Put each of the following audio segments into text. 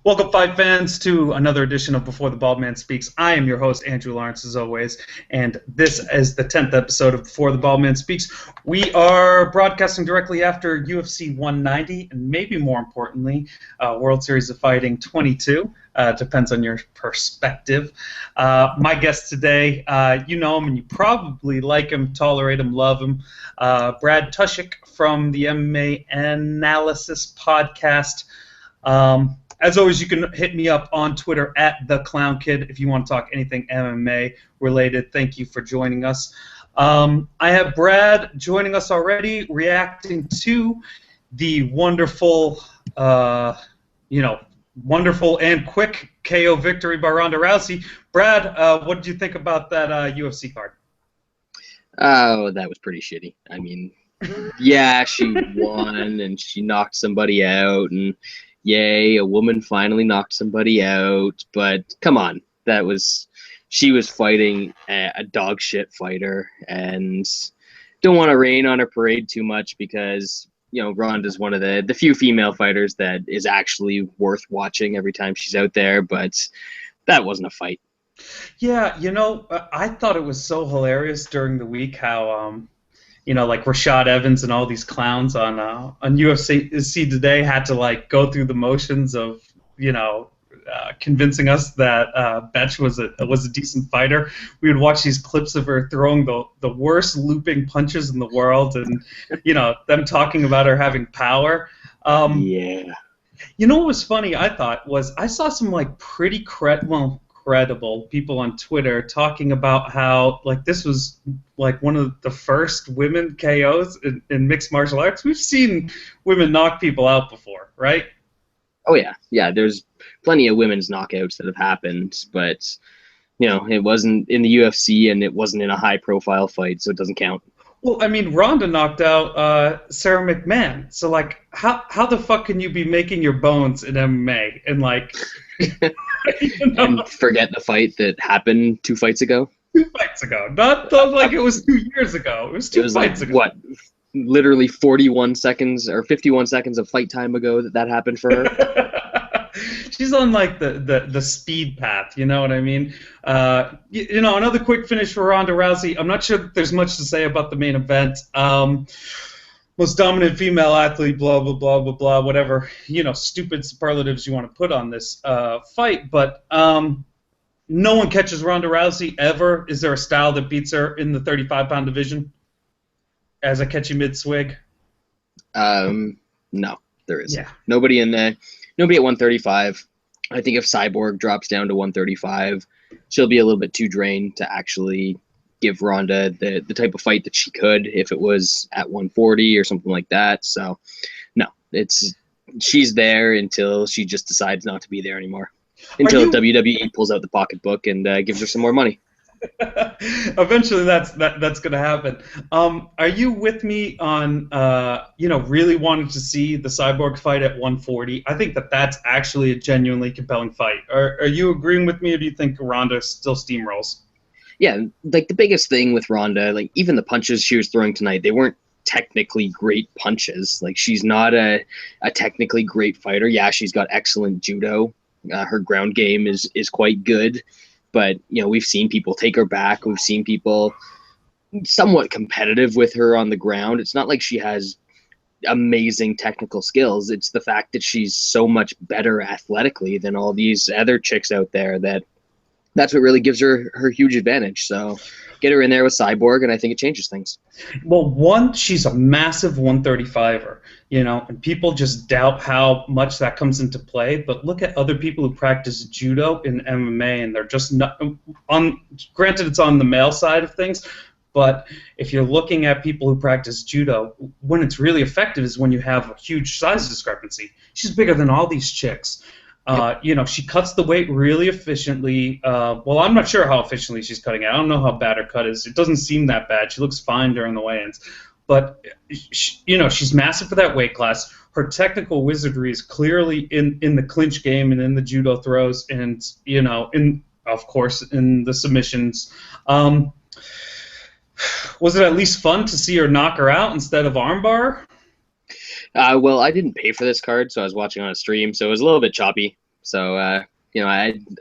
Welcome, fight fans, to another edition of Before the Bald Man Speaks. I am your host, Andrew Lawrence, as always, and this is the 10th episode of Before the Bald Man Speaks. We are broadcasting directly after UFC 190, and maybe more importantly, World Series of Fighting 22. Depends on your perspective. My guest today, you know him and you probably like him, tolerate him, love him. Brad Tushik from the MMA Analysis Podcast. As always, you can hit me up on Twitter at @TheClownKid if you want to talk anything MMA related. Thank you for joining us. I have Brad joining us already, reacting to the wonderful, wonderful and quick KO victory by Ronda Rousey. Brad, what did you think about that UFC card? Oh, that was pretty shitty. I mean, yeah, she won and she knocked somebody out, and yay, a woman finally knocked somebody out. But come on, she was fighting a dog shit fighter, and don't want to rain on her parade too much because Ronda's one of the few female fighters that is actually worth watching every time she's out there. But that wasn't a fight. Yeah, I thought it was so hilarious during the week how, like Rashad Evans and all these clowns on UFC Today had to go through the motions of, convincing us that Betch was a decent fighter. We would watch these clips of her throwing the worst looping punches in the world, and them talking about her having power. Yeah. You know what was funny? I thought was I saw some pretty credible people on Twitter talking about how this was one of the first women KOs in mixed martial arts. We've seen women knock people out before, right? Oh yeah. There's plenty of women's knockouts that have happened, but it wasn't in the UFC and it wasn't in a high-profile fight, so it doesn't count. Well, I mean, Ronda knocked out Sarah McMahon, so how the fuck can you be making your bones in MMA and and forget the fight that happened 2 fights ago? 2 fights ago. Not like it was 2 years ago. It was 2 fights ago. What? Literally 41 seconons or 51 seconds of fight time ago that happened for her. She's on the speed path, you know what I mean? Another quick finish for Ronda Rousey. I'm not sure that there's much to say about the main event. Most dominant female athlete, blah, blah, blah, blah, blah, whatever, stupid superlatives you want to put on this fight. But no one catches Ronda Rousey ever. Is there a style that beats her in the 35-pound division? As I catch you mid-swig? No, there isn't. Yeah. Nobody at 135. I think if Cyborg drops down to 135, she'll be a little bit too drained to actually give Ronda the type of fight that she could if it was at 140 or something like that. So, no, she's there until she just decides not to be there anymore. Until WWE pulls out the pocketbook and gives her some more money. Eventually, that's going to happen. Are you with me on really wanting to see the Cyborg fight at 140? I think that's actually a genuinely compelling fight. Are you agreeing with me, or do you think Ronda still steamrolls? Yeah, the biggest thing with Ronda, even the punches she was throwing tonight, they weren't technically great punches. She's not a technically great fighter. Yeah, she's got excellent judo. Her ground game is quite good. But, we've seen people take her back. We've seen people somewhat competitive with her on the ground. It's not like she has amazing technical skills. It's the fact that she's so much better athletically than all these other chicks out there that's what really gives her huge advantage. So get her in there with Cyborg, and I think it changes things. Well, she's a massive 135er, and people just doubt how much that comes into play. But look at other people who practice judo in MMA, and they're just not on. Granted, it's on the male side of things, but if you're looking at people who practice judo, when it's really effective is when you have a huge size discrepancy. She's bigger than all these chicks. She cuts the weight really efficiently. Well, I'm not sure how efficiently she's cutting it. I don't know how bad her cut is. It doesn't seem that bad. She looks fine during the weigh-ins. But, she's massive for that weight class. Her technical wizardry is clearly in the clinch game and in the judo throws and, of course, in the submissions. Was it at least fun to see her knock her out instead of armbar? Well, I didn't pay for this card, so I was watching on a stream, so it was a little bit choppy. So I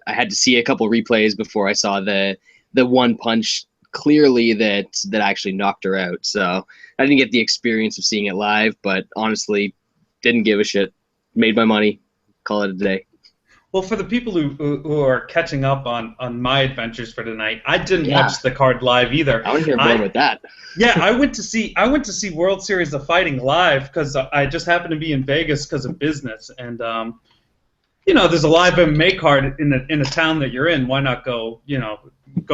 had to see a couple replays before I saw the one punch clearly that actually knocked her out. So I didn't get the experience of seeing it live, but honestly, didn't give a shit. Made my money. Call it a day. Well, for the people who are catching up on my adventures for tonight, I didn't watch the card live either. I want to hear more with that. Yeah, I went to see World Series of Fighting live because I just happened to be in Vegas because of business, and there's a live MMA card in a town that you're in. Why not go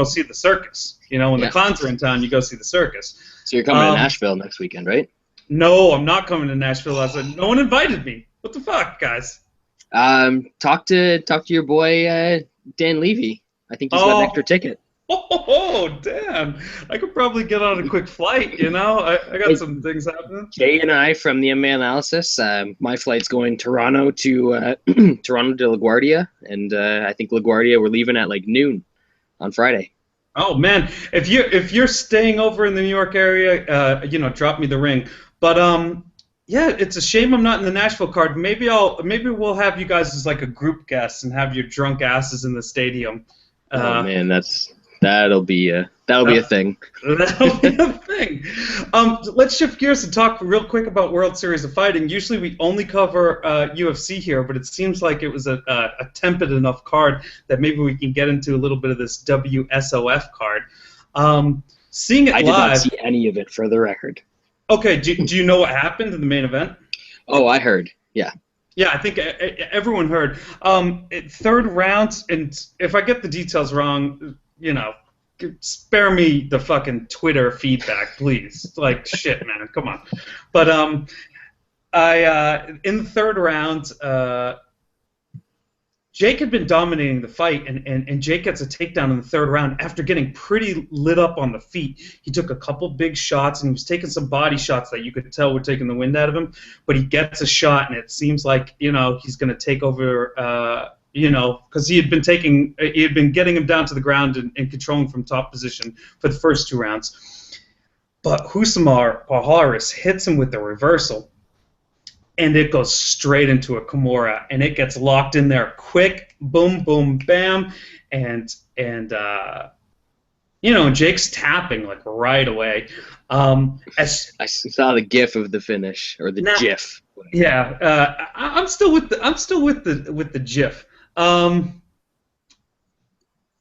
see the circus? When the clowns are in town, you go see the circus. So you're coming to Nashville next weekend, right? No, I'm not coming to Nashville. I said no one invited me. What the fuck, guys? Talk to your boy Dan Levy. I think he's got an extra ticket. Oh, damn! I could probably get on a quick flight. I got some things happening. Jay and I from the MMA Analysis. My flight's going Toronto to Toronto to LaGuardia, and I think LaGuardia we're leaving at like noon on Friday. Oh man, if you're staying over in the New York area, drop me the ring. But yeah, it's a shame I'm not in the Nashville card. Maybe we'll have you guys as like a group guest and have your drunk asses in the stadium. Oh man, that'll be a thing. That'll be a thing. Let's shift gears and talk real quick about World Series of Fighting. Usually we only cover UFC here, but it seems like it was a tepid enough card that maybe we can get into a little bit of this WSOF card. Seeing it live, I did not see any of it, for the record. Okay, do you know what happened in the main event? Oh, I heard. Yeah. Yeah, I think everyone heard. Third round, and if I get the details wrong, spare me the fucking Twitter feedback, please. Like, shit, man, come on. But in the third round, Jake had been dominating the fight, and Jake gets a takedown in the third round after getting pretty lit up on the feet. He took a couple big shots, and he was taking some body shots that you could tell were taking the wind out of him. But he gets a shot, and it seems like he's going to take over. Because he had been getting him down to the ground and controlling from top position for the first two rounds. But Rousimar Palhares hits him with the reversal. And it goes straight into a Kimura, and it gets locked in there quick, boom, boom, bam, and Jake's tapping like right away. I saw the GIF of the finish or the GIF. Yeah, I'm still with the GIF.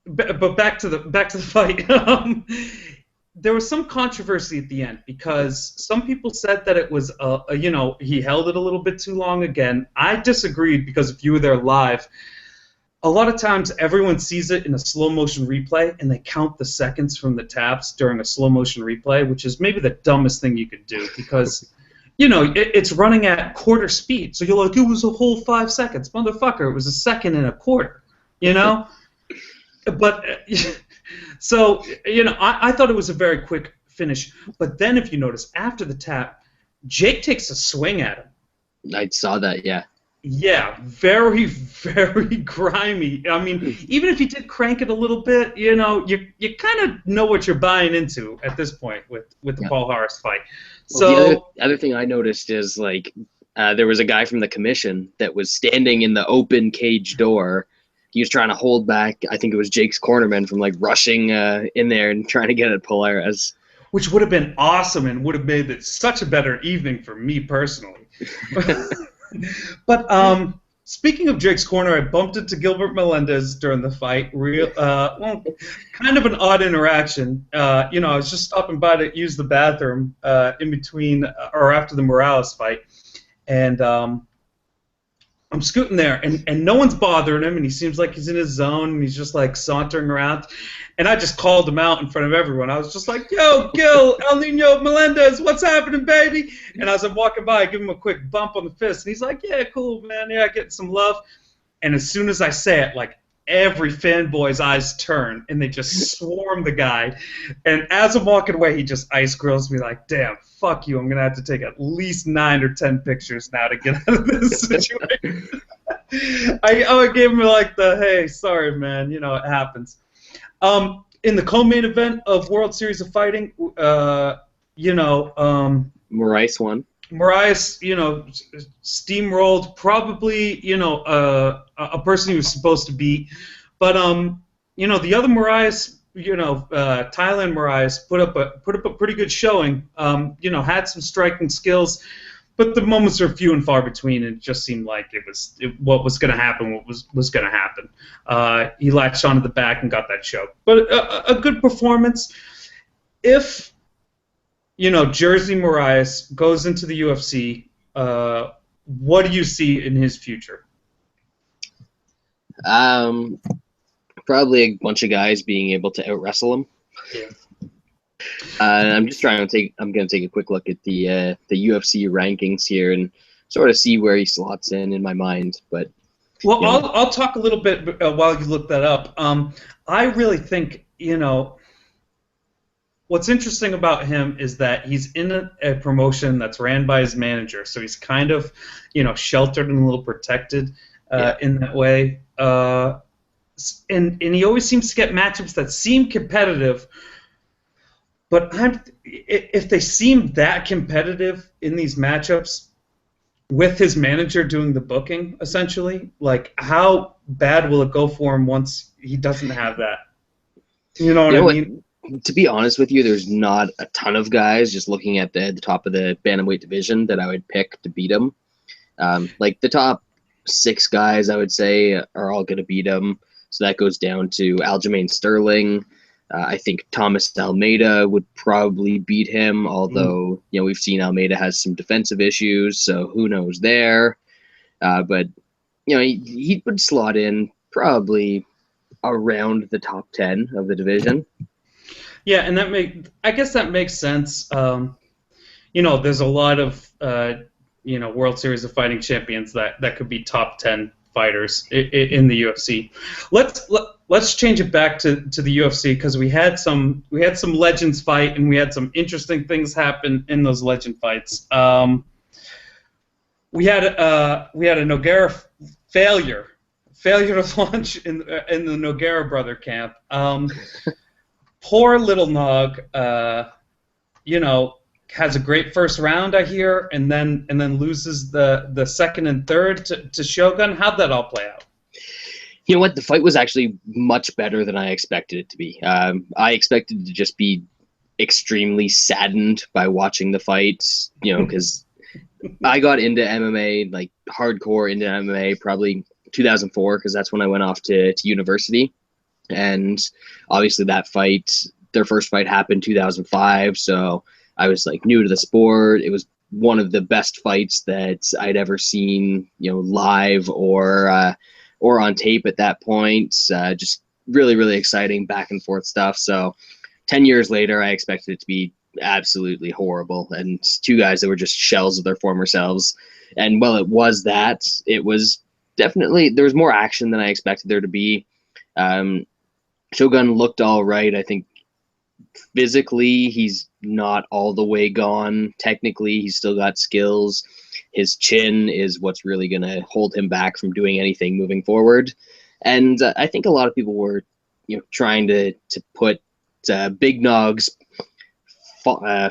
But back to the fight. There was some controversy at the end because some people said that it was, he held it a little bit too long again. I disagreed because if you were there live, a lot of times everyone sees it in a slow motion replay and they count the seconds from the taps during a slow motion replay, which is maybe the dumbest thing you could do because, it's running at quarter speed. So you're like, it was a whole 5 seconds. Motherfucker, it was a second and a quarter, But... So, I thought it was a very quick finish. But then if you notice, after the tap, Jake takes a swing at him. I saw that, yeah. Yeah, very, very grimy. I mean, even if he did crank it a little bit, you kind of know what you're buying into at this point with the Palhares fight. Well, the other thing I noticed is, there was a guy from the commission that was standing in the open cage door. He was trying to hold back, I think it was Jake's cornerman from rushing in there and trying to get at Palhares. Which would have been awesome and would have made it such a better evening for me personally. But speaking of Jake's corner, I bumped into Gilbert Melendez during the fight. Kind of an odd interaction. I was just stopping by to use the bathroom in between or after the Morales fight. And I'm scooting there, and no one's bothering him, and he seems like he's in his zone, and he's just sauntering around. And I just called him out in front of everyone. I was just like, yo, Gil, El Nino Melendez, what's happening, baby? And as I'm walking by, I give him a quick bump on the fist, and he's like, yeah, cool, man, yeah, getting some love. And as soon as I say it, every fanboy's eyes turn, and they just swarm the guy. And as I'm walking away, he just ice grills me like, damn, fuck you. I'm going to have to take at least 9 or 10 pictures now to get out of this situation. I gave him the, hey, sorry, man, it happens. In the co-main event of World Series of Fighting, Moraes won. Moraes, steamrolled probably, a person he was supposed to beat. But the other Moraes, Thailand Moraes put up a pretty good showing. Had some striking skills, but the moments were few and far between. And it just seemed like what was going to happen. What was going to happen. He latched onto the back and got that choke. But a good performance. If Jersey Moraes goes into the UFC, what do you see in his future? Probably a bunch of guys being able to out-wrestle him. Yeah. I'm going to take a quick look at the UFC rankings here and sort of see where he slots in my mind. But I'll talk a little bit while you look that up. I really think what's interesting about him is that he's in a promotion that's ran by his manager, so he's kind of sheltered and a little protected in that way. And he always seems to get matchups that seem competitive, but if they seem that competitive in these matchups with his manager doing the booking, essentially, like how bad will it go for him once he doesn't have that? You know what I mean? To be honest with you, there's not a ton of guys just looking at the top of the bantamweight division that I would pick to beat him. Like the top 6 guys, I would say, are all going to beat him. So that goes down to Aljamain Sterling. I think Thomas Almeida would probably beat him, although we've seen Almeida has some defensive issues, so who knows there. But he would slot in probably around the top 10 of the division. Yeah, and I guess that makes sense. There's a lot of World Series of Fighting champions that could be top 10 fighters in the UFC. Let's change it back to the UFC because we had some legends fight and we had some interesting things happen in those legend fights. We had a Nogueira failure to launch in the Nogueira brother camp. Poor little Nog, has a great first round, I hear, and then loses the second and third to Shogun. How'd that all play out? You know what? The fight was actually much better than I expected it to be. I expected to just be extremely saddened by watching the fight, because I got into MMA, like hardcore into MMA, probably 2004, because that's when I went off to university. And obviously that fight, their first fight happened 2005, so I was like new to the sport. It was one of the best fights that I'd ever seen, live or on tape at that point. Just really, really exciting back and forth stuff. So 10 years later, I expected it to be absolutely horrible and 2 guys that were just shells of their former selves. And while it was that, it was definitely, there was more action than I expected there to be. Shogun looked all right. I think physically he's not all the way gone. Technically, he's still got skills. His chin is what's really going to hold him back from doing anything moving forward. And I think a lot of people were, trying to put Big Nog's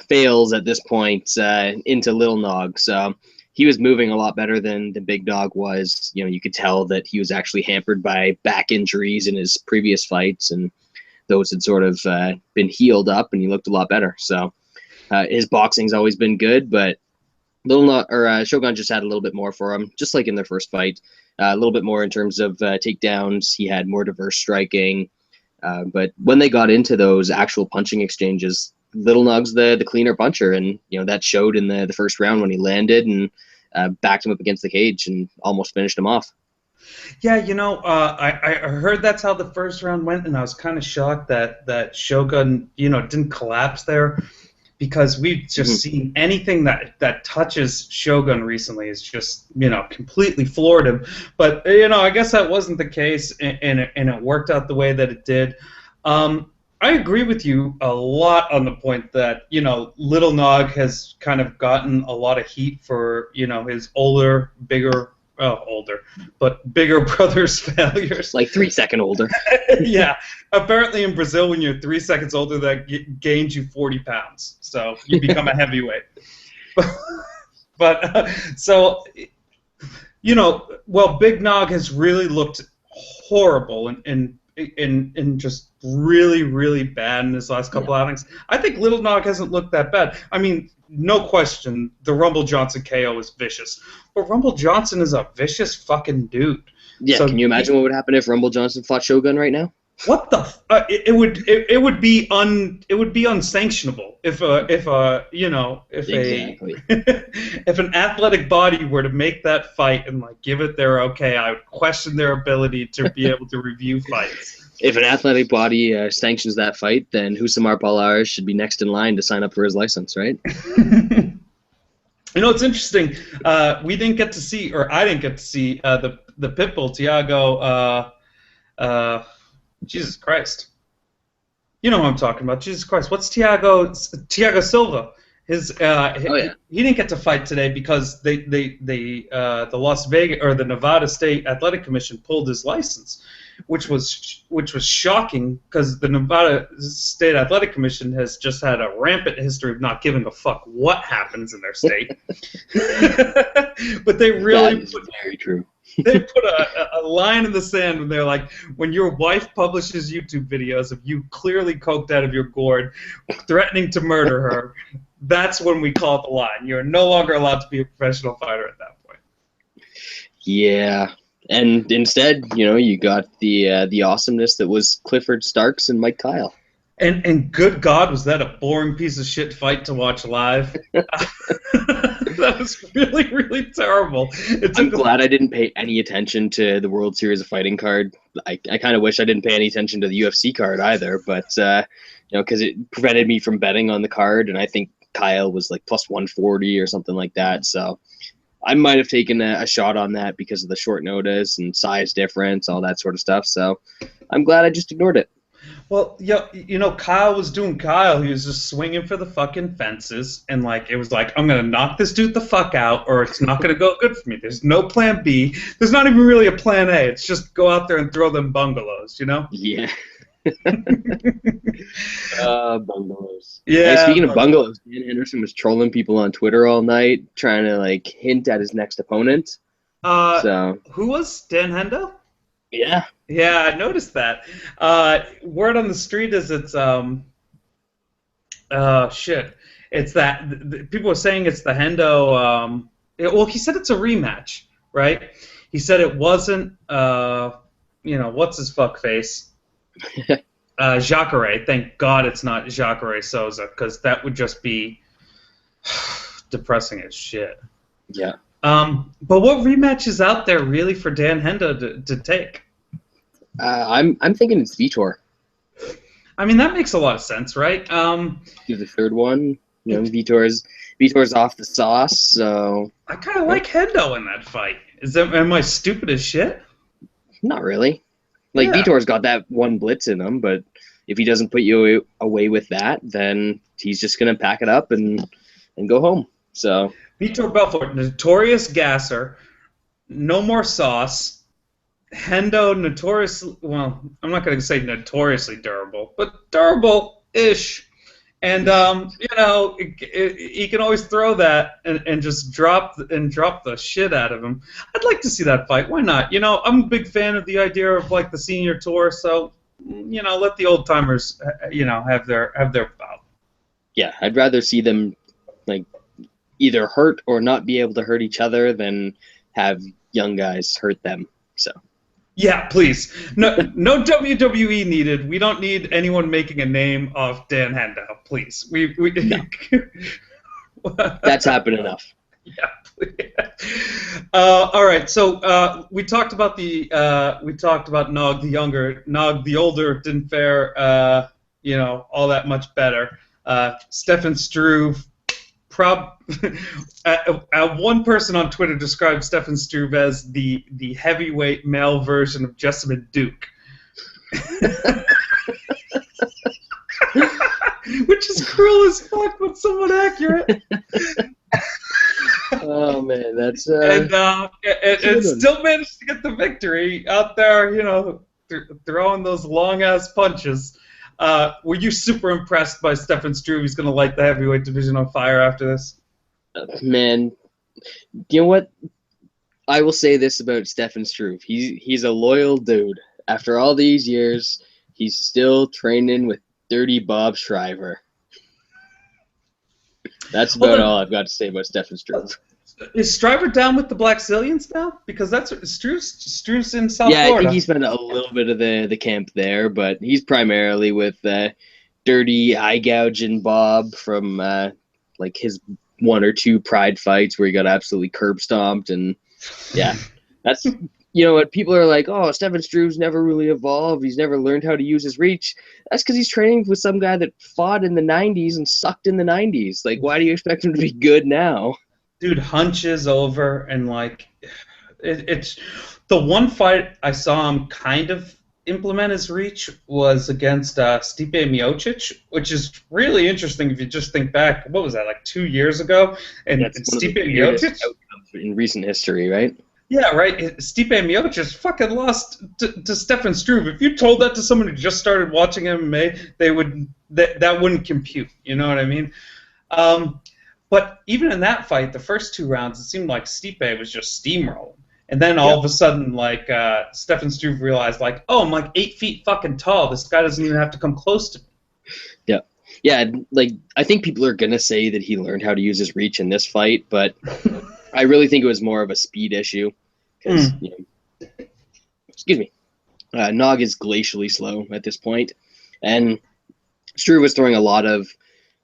fails at this point into Little Nog. So he was moving a lot better than Big Nog was. You could tell that he was actually hampered by back injuries in his previous fights, and those had sort of been healed up, and he looked a lot better. So his boxing's always been good, but Shogun just had a little bit more for him, just like in their first fight. A little bit more in terms of takedowns. He had more diverse striking. But when they got into those actual punching exchanges, Little Nog's the cleaner puncher, and that showed in the first round when he landed and backed him up against the cage and almost finished him off. Yeah, I heard that's how the first round went, and I was kind of shocked that Shogun, didn't collapse there, because we've just seen anything that touches Shogun recently is just, completely floored him. But, I guess that wasn't the case, and it worked out the way that it did. I agree with you a lot on the point that, Little Nog has kind of gotten a lot of heat for, his bigger brother's failures. Like 3 seconds older. Yeah. Apparently in Brazil, when you're 3 seconds older, that gains you 40 pounds. So you become a heavyweight. But so, Big Nog has really looked horrible and just really, really bad in his last couple outings. I think Little Nog hasn't looked that bad. I mean, no question, the Rumble Johnson KO is vicious. But Rumble Johnson is a vicious fucking dude. Yeah, so, can you imagine what would happen if Rumble Johnson fought Shogun right now? What the? It would be unsanctionable if if an athletic body were to make that fight and like give it their okay, I would question their ability to be able to review fights. If an athletic body sanctions that fight, then Husamar Palares should be next in line to sign up for his license, right? It's interesting. We didn't get to see, or I didn't get to see the Pitbull Thiago. Jesus Christ. You know what I'm talking about. Jesus Christ. What's Thiago Silva? He didn't get to fight today because the Las Vegas or the Nevada State Athletic Commission pulled his license, which was shocking because the Nevada State Athletic Commission has just had a rampant history of not giving a fuck what happens in their state. But they really that is very true. They put a line in the sand when they're like, when your wife publishes YouTube videos of you clearly coked out of your gourd, threatening to murder her, that's when we call it the line. You're no longer allowed to be a professional fighter at that point. Yeah, and instead, you got the awesomeness that was Clifford Starks and Mike Kyle. And good God, was that a boring piece of shit fight to watch live? That was really, really terrible. I'm glad I didn't pay any attention to the World Series of Fighting card. I kind of wish I didn't pay any attention to the UFC card either, but because it prevented me from betting on the card, and I think Kyle was like plus 140 or something like that. So I might have taken a shot on that because of the short notice and size difference, all that sort of stuff. So I'm glad I just ignored it. Well, Kyle was doing Kyle. He was just swinging for the fucking fences, and it was like, I'm gonna knock this dude the fuck out, or it's not gonna go good for me. There's no plan B. There's not even really a plan A. It's just go out there and throw them bungalows, Yeah. Bungalows. Yeah. Hey, speaking of bungalows, Dan Henderson was trolling people on Twitter all night, trying to hint at his next opponent. Who was Dan Hendo? Yeah. Yeah, I noticed that. Word on the street is it's shit. It's that people are saying it's the Hendo. He said it's a rematch, right? He said it wasn't. What's his fuck face? Jacare. Thank God it's not Jacare Souza, because that would just be depressing as shit. Yeah. But what rematch is out there really for Dan Hendo to take? I'm thinking it's Vitor. I mean, that makes a lot of sense, right? He's the third one. Vitor's off the sauce, so I kind of like Hendo in that fight. Am I stupid as shit? Not really. Vitor's got that one blitz in him, but if he doesn't put you away with that, then he's just gonna pack it up and go home. So Vitor Belfort, notorious gasser, no more sauce. Hendo, notoriously, well, I'm not going to say notoriously durable, but durable-ish. And, he can always throw that and just drop the shit out of him. I'd like to see that fight. Why not? I'm a big fan of the idea of, the senior tour, so, let the old-timers, have their bout. Yeah, I'd rather see them, either hurt or not be able to hurt each other than have young guys hurt them, so... Yeah, please. No WWE needed. We don't need anyone making a name off Dan Hendo. Please. No. That's happened enough. Yeah. All right. So we talked about Nog the younger. Nog the older didn't fare all that much better. Stefan Struve. One person on Twitter described Stefan Struve as the heavyweight male version of Jessamine Duke. Which is cruel as fuck, but somewhat accurate. Oh man, that's and still managed to get the victory out there, throwing those long ass punches. Were you super impressed by Stefan Struve? He's going to light the heavyweight division on fire after this? Man, You know what? I will say this about Stefan Struve. He's a loyal dude. After all these years, he's still training with Dirty Bob Shriver. That's about all I've got to say about Stefan Struve. Is Shriver down with the Black Zillions now? Because that's Struve's in South Florida. Yeah, I think he's been a little bit of the camp there, but he's primarily with Dirty Eye Gouging Bob from like his 1 or 2 Pride fights where he got absolutely curb stomped, and yeah, that's what people are like. Oh, Stefan Struve's never really evolved. He's never learned how to use his reach. That's because he's training with some guy that fought in the '90s and sucked in the '90s. Like, why do you expect him to be good now? Dude hunches over, and like it's the one fight I saw him kind of implement his reach was against Stipe Miocic, which is really interesting if you just think back. What was that, like 2 years ago? And Stipe Miocic in recent history, right? Yeah, right. Stipe Miocic fucking lost to Stefan Struve. If you told that to someone who just started watching MMA, that wouldn't compute. You know what I mean? But even in that fight, the first 2 rounds, it seemed like Stipe was just steamrolling. And then all of a sudden, like, Stefan Struve realized, like, oh, I'm like 8 feet fucking tall. This guy doesn't even have to come close to me. Yeah. Yeah, like, I think people are going to say that he learned how to use his reach in this fight, but I really think it was more of a speed issue. Because, excuse me, Nog is glacially slow at this point. And Struve was throwing a lot of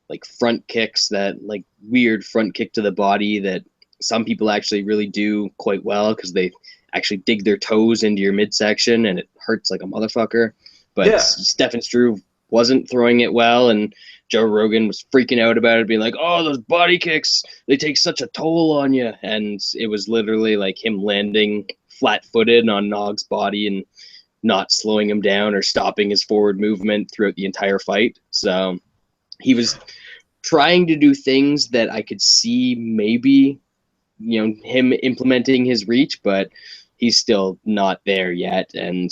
like front kicks, that like weird front kick to the body that some people actually really do quite well because they actually dig their toes into your midsection and it hurts like a motherfucker. But Stefan Struve wasn't throwing it well, and Joe Rogan was freaking out about it, being like, oh, those body kicks, they take such a toll on you. And it was literally like him landing flat-footed on Nog's body and not slowing him down or stopping his forward movement throughout the entire fight. So he was trying to do things that I could see maybe, him implementing his reach, but he's still not there yet. And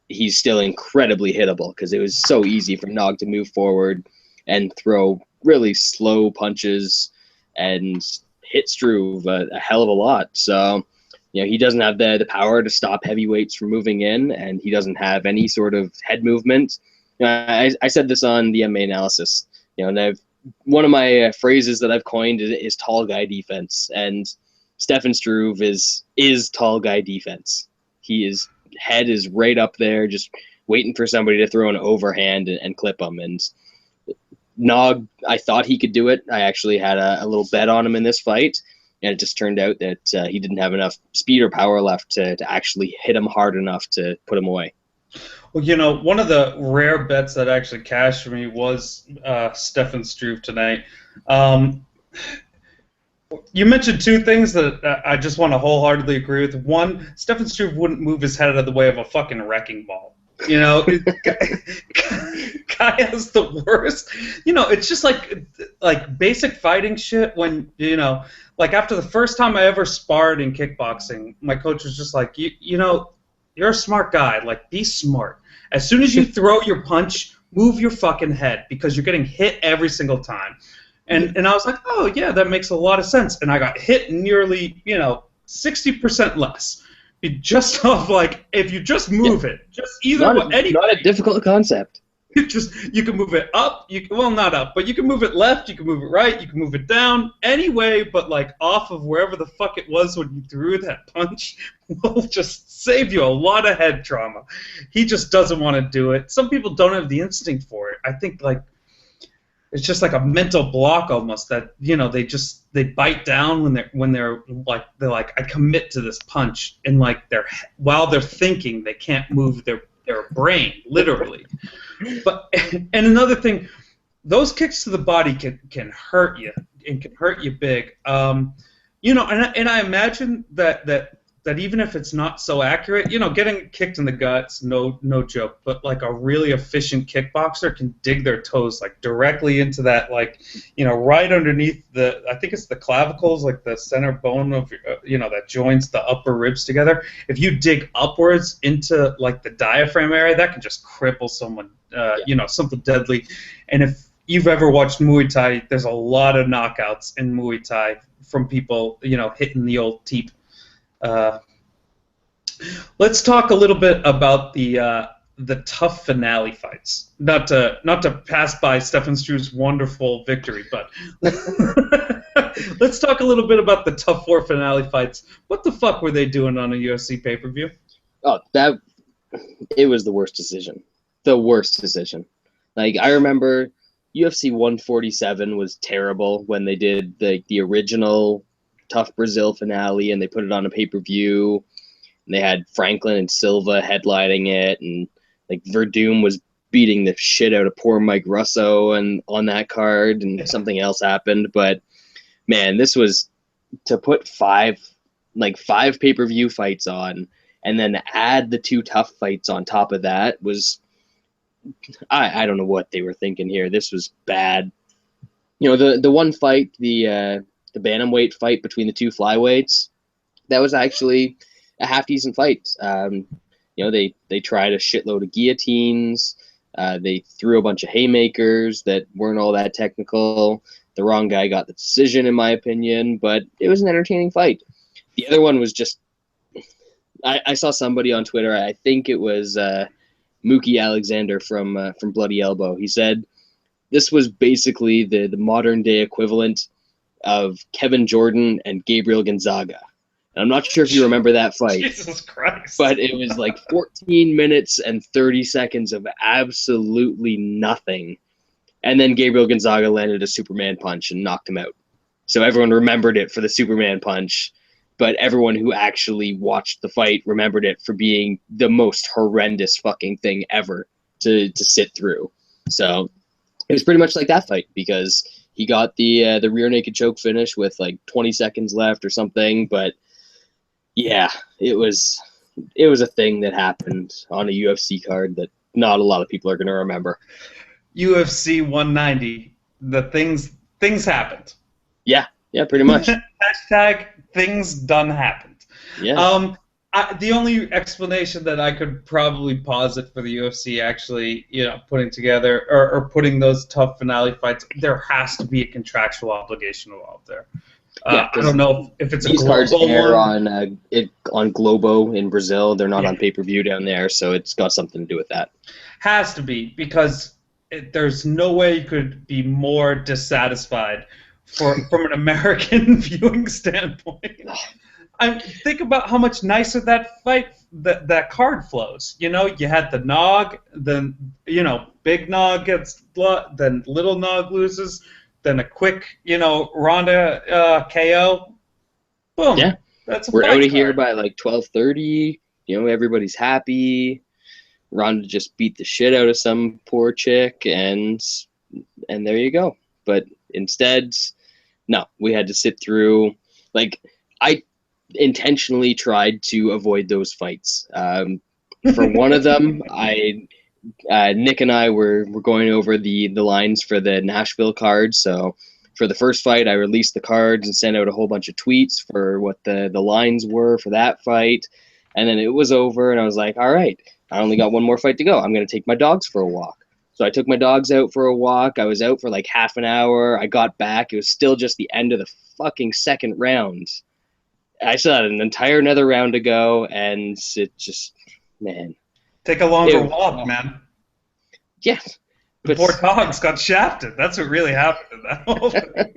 he's still incredibly hittable because it was so easy for Nog to move forward and throw really slow punches and hit Struve a hell of a lot. So, he doesn't have the power to stop heavyweights from moving in, and he doesn't have any sort of head movement. I said this on the MMA analysis, and one of my phrases that I've coined is tall guy defense, and Stefan Struve is tall guy defense. His head is right up there, just waiting for somebody to throw an overhand and clip him. And Nog, I thought he could do it. I actually had a little bet on him in this fight, and it just turned out that he didn't have enough speed or power left to actually hit him hard enough to put him away. Well, one of the rare bets that actually cashed for me was Stefan Struve tonight. You mentioned 2 things that I just want to wholeheartedly agree with. One, Stefan Struve wouldn't move his head out of the way of a fucking wrecking ball. Guy has the worst. It's just like basic fighting shit when, like after the first time I ever sparred in kickboxing, my coach was just like, you're a smart guy. Like, be smart. As soon as you throw your punch, move your fucking head because you're getting hit every single time. And I was like, oh, yeah, that makes a lot of sense. And I got hit nearly, 60% less. Just off, like, if you just move it. Just either not a difficult concept. You can move it up. Not up, but you can move it left. You can move it right. You can move it down. Any way but, like, off of wherever the fuck it was when you threw that punch will just save you a lot of head trauma. He just doesn't want to do it. Some people don't have the instinct for it. I think, like, it's just like a mental block almost that they bite down when they're like I commit to this punch, and like while they're thinking they can't move their brain literally. But and another thing, those kicks to the body can hurt you and can hurt you big. And I imagine that even if it's not so accurate, getting kicked in the guts, no joke. But like a really efficient kickboxer can dig their toes like directly into that, like, right underneath I think it's the clavicles, like the center bone of, that joins the upper ribs together. If you dig upwards into like the diaphragm area, that can just cripple someone, something deadly. And you've ever watched Muay Thai, there's a lot of knockouts in Muay Thai from people, hitting the old teep. Let's talk a little bit about the tough finale fights. Not to pass by Stefan Struve's wonderful victory, but let's talk a little bit about the tough 4 finale fights. What the fuck were they doing on a UFC pay-per-view? Oh, it was the worst decision. The worst decision. Like, I remember UFC 147 was terrible when they did the original Tough Brazil finale, and they put it on a pay-per-view. And they had Franklin and Silva headlining it, and like Verdum was beating the shit out of poor Mike Russo and on that card, and something else happened. But man, this was to put five pay-per-view fights on, and then add the 2 tough fights on top of that was, I don't know what they were thinking here. This was bad. The one fight, the bantamweight fight between the 2 flyweights, that was actually a half decent fight. They tried a shitload of guillotines. They threw a bunch of haymakers that weren't all that technical. The wrong guy got the decision, in my opinion, but it was an entertaining fight. The other one was just, I saw somebody on Twitter, I think it was Mookie Alexander from Bloody Elbow. He said this was basically the modern day equivalent of Kevin Jordan and Gabriel Gonzaga. I'm not sure if you remember that fight. Jesus Christ. But it was like 14 minutes and 30 seconds of absolutely nothing. And then Gabriel Gonzaga landed a Superman punch and knocked him out. So everyone remembered it for the Superman punch, but everyone who actually watched the fight remembered it for being the most horrendous fucking thing ever to sit through. So it was pretty much like that fight, because he got the rear naked choke finish with like 20 seconds left or something, but yeah, it was a thing that happened on a UFC card that not a lot of people are going to remember. UFC 190, the things happened. Yeah, pretty much. Hashtag things done happened. Yeah. The only explanation that I could probably posit for the UFC actually, putting together or putting those tough finale fights, there has to be a contractual obligation involved there. I don't know if it's these a cards global air one. on Globo in Brazil. They're not on pay-per-view down there, so it's got something to do with that. Has to be, because there's no way you could be more dissatisfied from an American viewing standpoint. Think about how much nicer that fight, that card flows. You had the Nog, then Big Nog gets blood, then Little Nog loses. Then a quick, Ronda KO. Boom. Yeah. That's We're out of here by like 12:30. Everybody's happy. Ronda just beat the shit out of some poor chick, and there you go. But instead, no, we had to sit through. Like, I intentionally tried to avoid those fights. For one of them, Nick and I were going over the lines for the Nashville card. So for the first fight, I released the cards and sent out a whole bunch of tweets for what the lines were for that fight. And then it was over, and I was like, all right, I only got one more fight to go. I'm going to take my dogs for a walk. So I took my dogs out for a walk. I was out for like half an hour. I got back. It was still just the end of the fucking second round. I still had an entire another round to go, and it just, man. Take a longer walk, man. Yeah. The poor dogs got shafted. That's what really happened in that whole thing.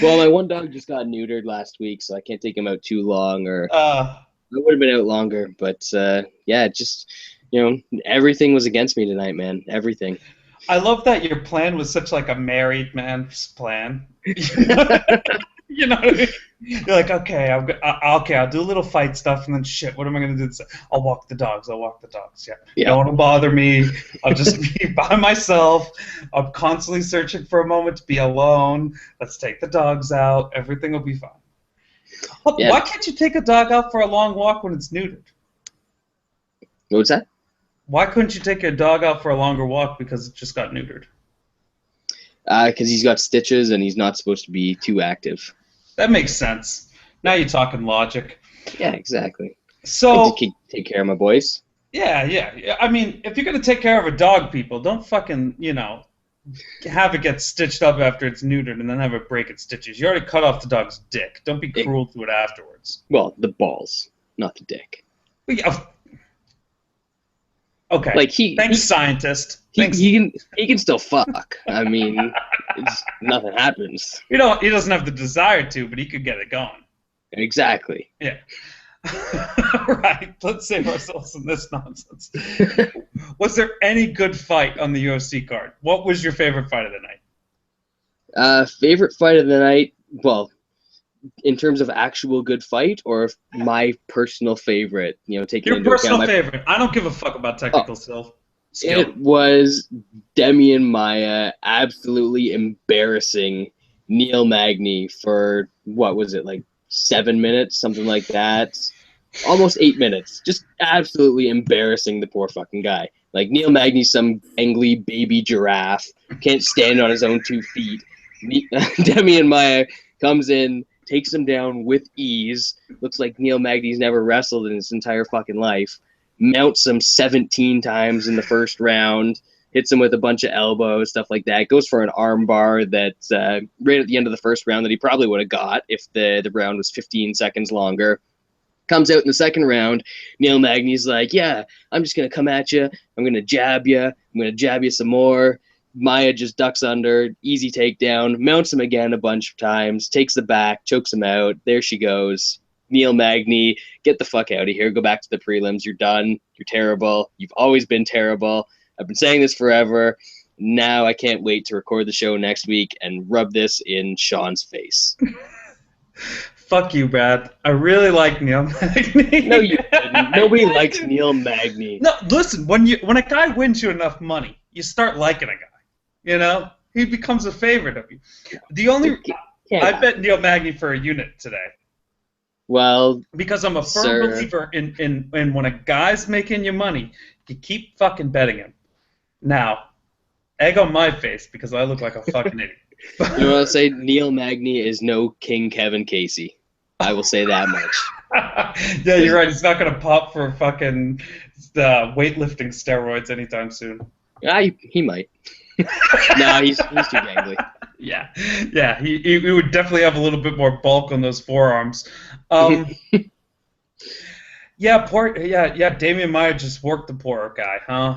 Well, my one dog just got neutered last week, so I can't take him out too long, or I would have been out longer. But, yeah, just, everything was against me tonight, man. Everything. I love that your plan was such like a married man's plan. You know what I mean? You're like, okay, I'll do a little fight stuff, and then shit, what am I going to do? I'll walk the dogs. Yeah. No one will bother me. I'll just be by myself. I'm constantly searching for a moment to be alone. Let's take the dogs out. Everything will be fine. Yeah. Why can't you take a dog out for a long walk when it's neutered? What was that? Why couldn't you take your dog out for a longer walk because it just got neutered? Because he's got stitches, and he's not supposed to be too active. That makes sense. Now you're talking logic. Yeah, exactly. So take care of my boys. Yeah. I mean, if you're gonna take care of a dog, people, don't fucking have it get stitched up after it's neutered and then have it break its stitches. You already cut off the dog's dick. Don't be cruel to it afterwards. Well, the balls, not the dick. Okay. Like Thanks, scientist. Thanks. He can still fuck. I mean, nothing happens. He doesn't have the desire to, but he could get it going. Exactly. Yeah. Right. Let's save ourselves from this nonsense. Was there any good fight on the UFC card? What was your favorite fight of the night? Favorite fight of the night? Well, in terms of actual good fight, or my personal favorite? Taking your personal favorite. I don't give a fuck about technical skill. It was Demian Maia absolutely embarrassing Neil Magny for, what was it, like 7 minutes, something like that. Almost 8 minutes. Just absolutely embarrassing the poor fucking guy. Like, Neil Magny's some gangly baby giraffe, can't stand on his own 2 feet. Demian Maia comes in, takes him down with ease. Looks like Neil Magny's never wrestled in his entire fucking life. Mounts him 17 times in the first round. Hits him with a bunch of elbows, stuff like that. Goes for an arm bar that right at the end of the first round that he probably would have got if the round was 15 seconds longer. Comes out in the second round. Neil Magny's like, yeah, I'm just going to come at you. I'm going to jab you. I'm going to jab you some more. Maia just ducks under. Easy takedown. Mounts him again a bunch of times. Takes the back. Chokes him out. There she goes. Neil Magny, get the fuck out of here. Go back to the prelims. You're done. You're terrible. You've always been terrible. I've been saying this forever. Now I can't wait to record the show next week and rub this in Sean's face. Fuck you, Brad. I really like Neil Magny. No, you didn't. Nobody likes Neil Magny. No, listen. When a guy wins you enough money, you start liking a guy. He becomes a favorite of you. I bet Neil Magny for a unit today. Well, because I'm a firm believer in when a guy's making you money, you keep fucking betting him. Now, egg on my face because I look like a fucking idiot. You want to say Neil Magny is no King Kevin Casey. I will say that much. Yeah, you're right. He's not going to pop for fucking weightlifting steroids anytime soon. He might. No, he's too gangly. Yeah. He would definitely have a little bit more bulk on those forearms. Yeah, Demian Maia just worked the poor guy, huh?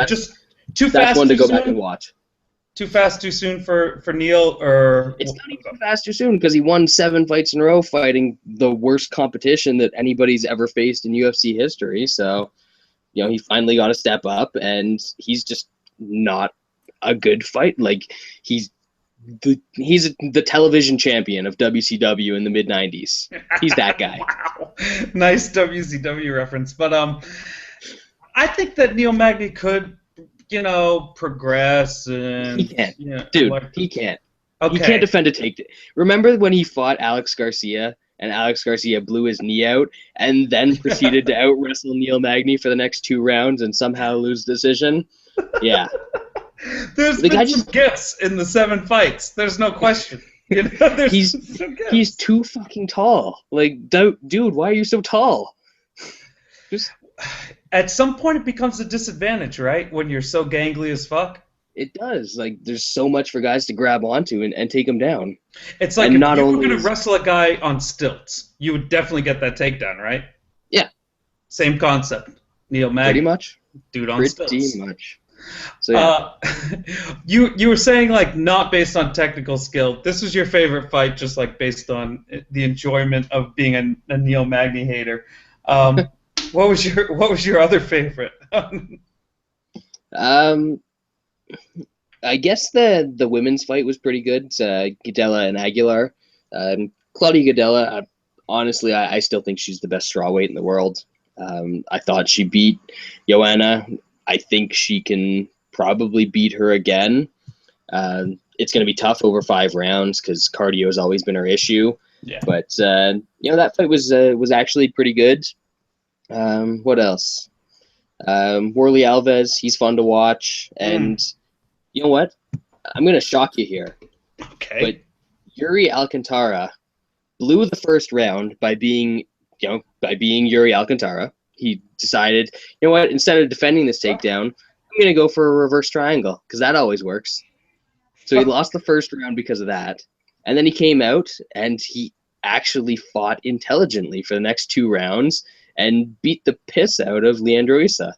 Just too fast. That's one to go back and watch. Too fast, too soon for Neil, or it's not even too fast, too soon because he won 7 fights in a row fighting the worst competition that anybody's ever faced in UFC history. So, he finally got to step up, and he's just not a good fight. Like he's the television champion of WCW in the mid-90s. He's that guy. Wow. Nice WCW reference. But I think that Neil Magny could, progress. And he can't. Dude, he can't. Okay. He can't defend a takedown. Remember when he fought Alex Garcia and Alex Garcia blew his knee out and then proceeded to out-wrestle Neil Magny for the next 2 rounds and somehow lose decision? Yeah. There's been some gifts in the 7 fights. There's no question. He's too fucking tall. Like, dude, why are you so tall? At some point, it becomes a disadvantage, right? When you're so gangly as fuck. It does. Like, there's so much for guys to grab onto and take them down. It's like if you were going to wrestle a guy on stilts, you would definitely get that takedown, right? Yeah. Same concept. Neil Magny. Pretty much. Dude on stilts. Pretty much. So, yeah. You were saying, like, not based on technical skill. This was your favorite fight just, like, based on the enjoyment of being a Neil Magny hater. What was your other favorite? I guess the women's fight was pretty good. Gadelha and Aguilar. Claudia Gadelha, honestly, I still think she's the best strawweight in the world. I thought she beat Joanna. I think she can probably beat her again. It's going to be tough over 5 rounds because cardio has always been her issue. Yeah. But that fight was actually pretty good. What else? Worley Alves, he's fun to watch. And you know what? I'm going to shock you here. Okay. But Yuri Alcantara blew the first round by being Yuri Alcantara. He decided, you know what? Instead of defending this takedown, going to go for a reverse triangle because that always works. So he lost the first round because of that. And then he came out and he actually fought intelligently for the next 2 rounds and beat the piss out of Leandro Issa.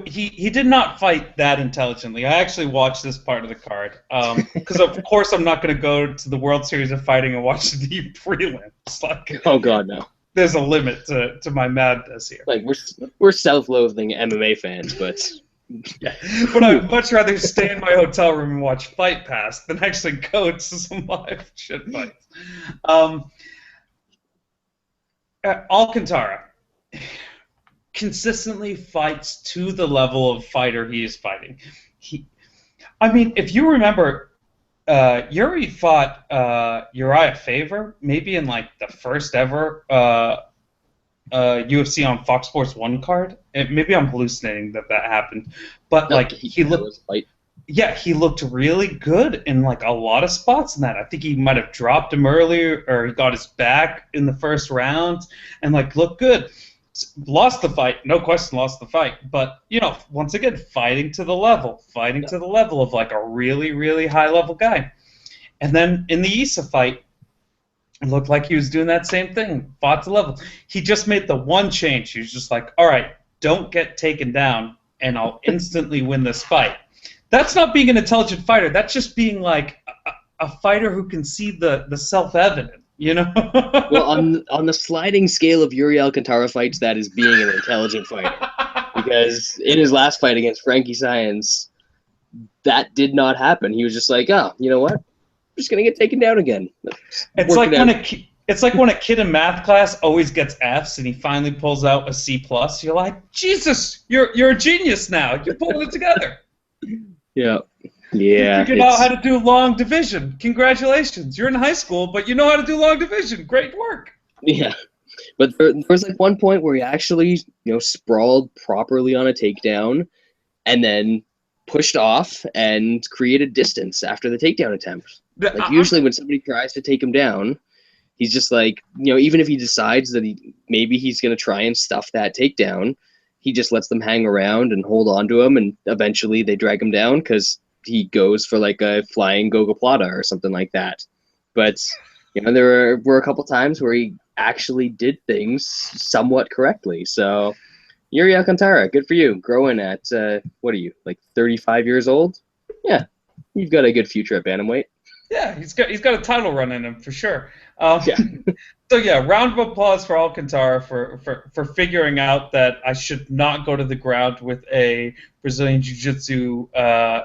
He did not fight that intelligently. I actually watched this part of the card because, of course, I'm not going to go to the World Series of Fighting and watch the prelims. Like, oh God, no. There's a limit to my madness here. Like we're self-loathing MMA fans, but yeah. But I'd much rather stay in my hotel room and watch Fight Pass than actually go to some live shit fights. Alcantara consistently fights to the level of fighter he is fighting. If you remember, Yuri fought Uriah Faber maybe in like the first ever UFC on Fox Sports 1 card. Maybe I'm hallucinating that happened, but like he looked. Yeah, he looked really good in like a lot of spots in that. I think he might have dropped him earlier, or he got his back in the first round, and like looked good. Lost the fight, no question, lost the fight. But once again, fighting to the level of like a really, really high level guy. And then in the Issa fight, it looked like he was doing that same thing, fought to level. He just made the one change. He was just like, all right, don't get taken down, and I'll instantly win this fight. That's not being an intelligent fighter. That's just being like a fighter who can see the self-evident, Well, on the sliding scale of Yuri Alcantara fights, that is being an intelligent fighter. Because in his last fight against Frankie Saenz, that did not happen. He was just like, oh, you know what? I'm just going to get taken down again. It's like when a kid in math class always gets Fs and he finally pulls out a C+. You're like, Jesus, you're a genius now. You're pulling it together. Yeah. You figured out how to do long division. Congratulations. You're in high school, but you know how to do long division. Great work. Yeah. But there was like one point where he actually, sprawled properly on a takedown and then pushed off and created distance after the takedown attempt. Like usually when somebody tries to take him down, he's just like, even if he decides that maybe he's going to try and stuff that takedown, he just lets them hang around and hold on to him, and eventually they drag him down because he goes for like a flying gogoplata or something like that. But there were a couple times where he actually did things somewhat correctly. So Yuri Alcantara, good for you. Growing at what are you, like 35 years old? Yeah, you've got a good future at bantamweight. Yeah, he's got a title run in him for sure. Yeah. So yeah, round of applause for Alcantara for figuring out that I should not go to the ground with a Brazilian Jiu-Jitsu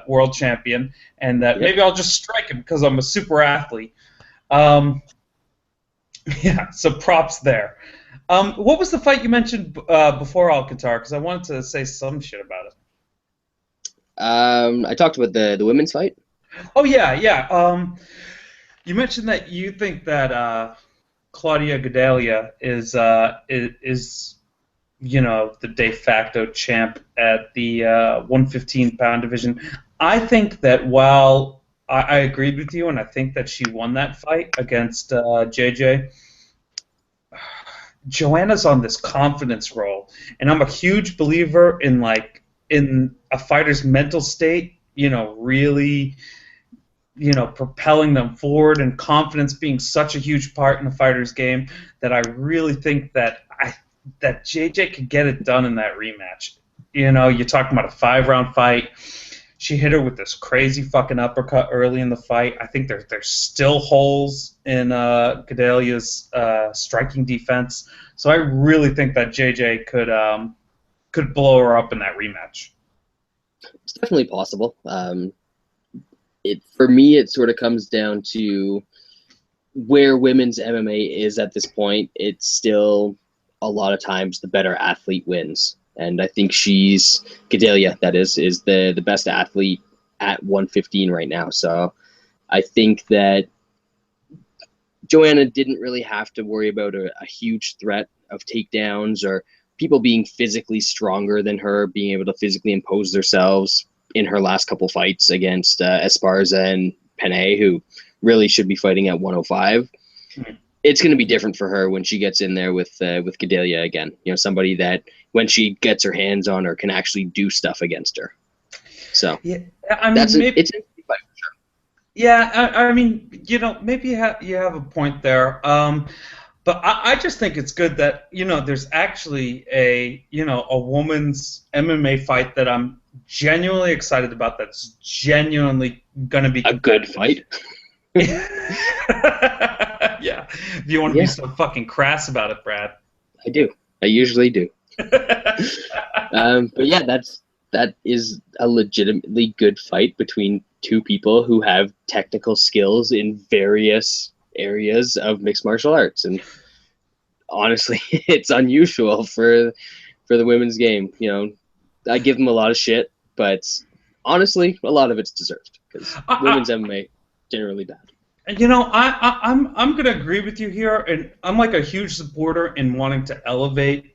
world champion, and that maybe I'll just strike him because I'm a super athlete. Yeah, so props there. What was the fight you mentioned before Alcantara? Because I wanted to say some shit about it. I talked about the women's fight. Oh yeah. You mentioned that you think that Claudia Gadelha is the de facto champ at the 115-pound division. I think that while I agreed with you, and I think that she won that fight against JJ, Joanna's on this confidence roll, and I'm a huge believer in a fighter's mental state. Really. Propelling them forward, and confidence being such a huge part in a fighter's game, that I really think that JJ could get it done in that rematch. You're talking about a 5-round fight. She hit her with this crazy fucking uppercut early in the fight. I think there's still holes in Gadelha's striking defense. So I really think that JJ could blow her up in that rematch. It's definitely possible. For me, it sort of comes down to where women's MMA is at this point. It's still a lot of times the better athlete wins, and I think Gadelha, that is the best athlete at 115 right now. So I think that Joanna didn't really have to worry about a huge threat of takedowns or people being physically stronger than her, being able to physically impose themselves in her last couple fights against Esparza and Penne, who really should be fighting at 105. Mm-hmm. it's going to be different for her when she gets in there with Gadelia again. Somebody that when she gets her hands on her can actually do stuff against her. So yeah, I mean, it's yeah, I mean, maybe you have a point there. But I just think it's good that there's actually a woman's MMA fight that I'm genuinely excited about. That's genuinely gonna be a good fight. Yeah, if you want to be so fucking crass about it, Brad. I do. I usually do. But yeah, that is a legitimately good fight between two people who have technical skills in various areas of mixed martial arts, and honestly, it's unusual for the women's game. I give them a lot of shit, but honestly, a lot of it's deserved because women's MMA generally bad. I'm gonna agree with you here, and I'm like a huge supporter in wanting to elevate,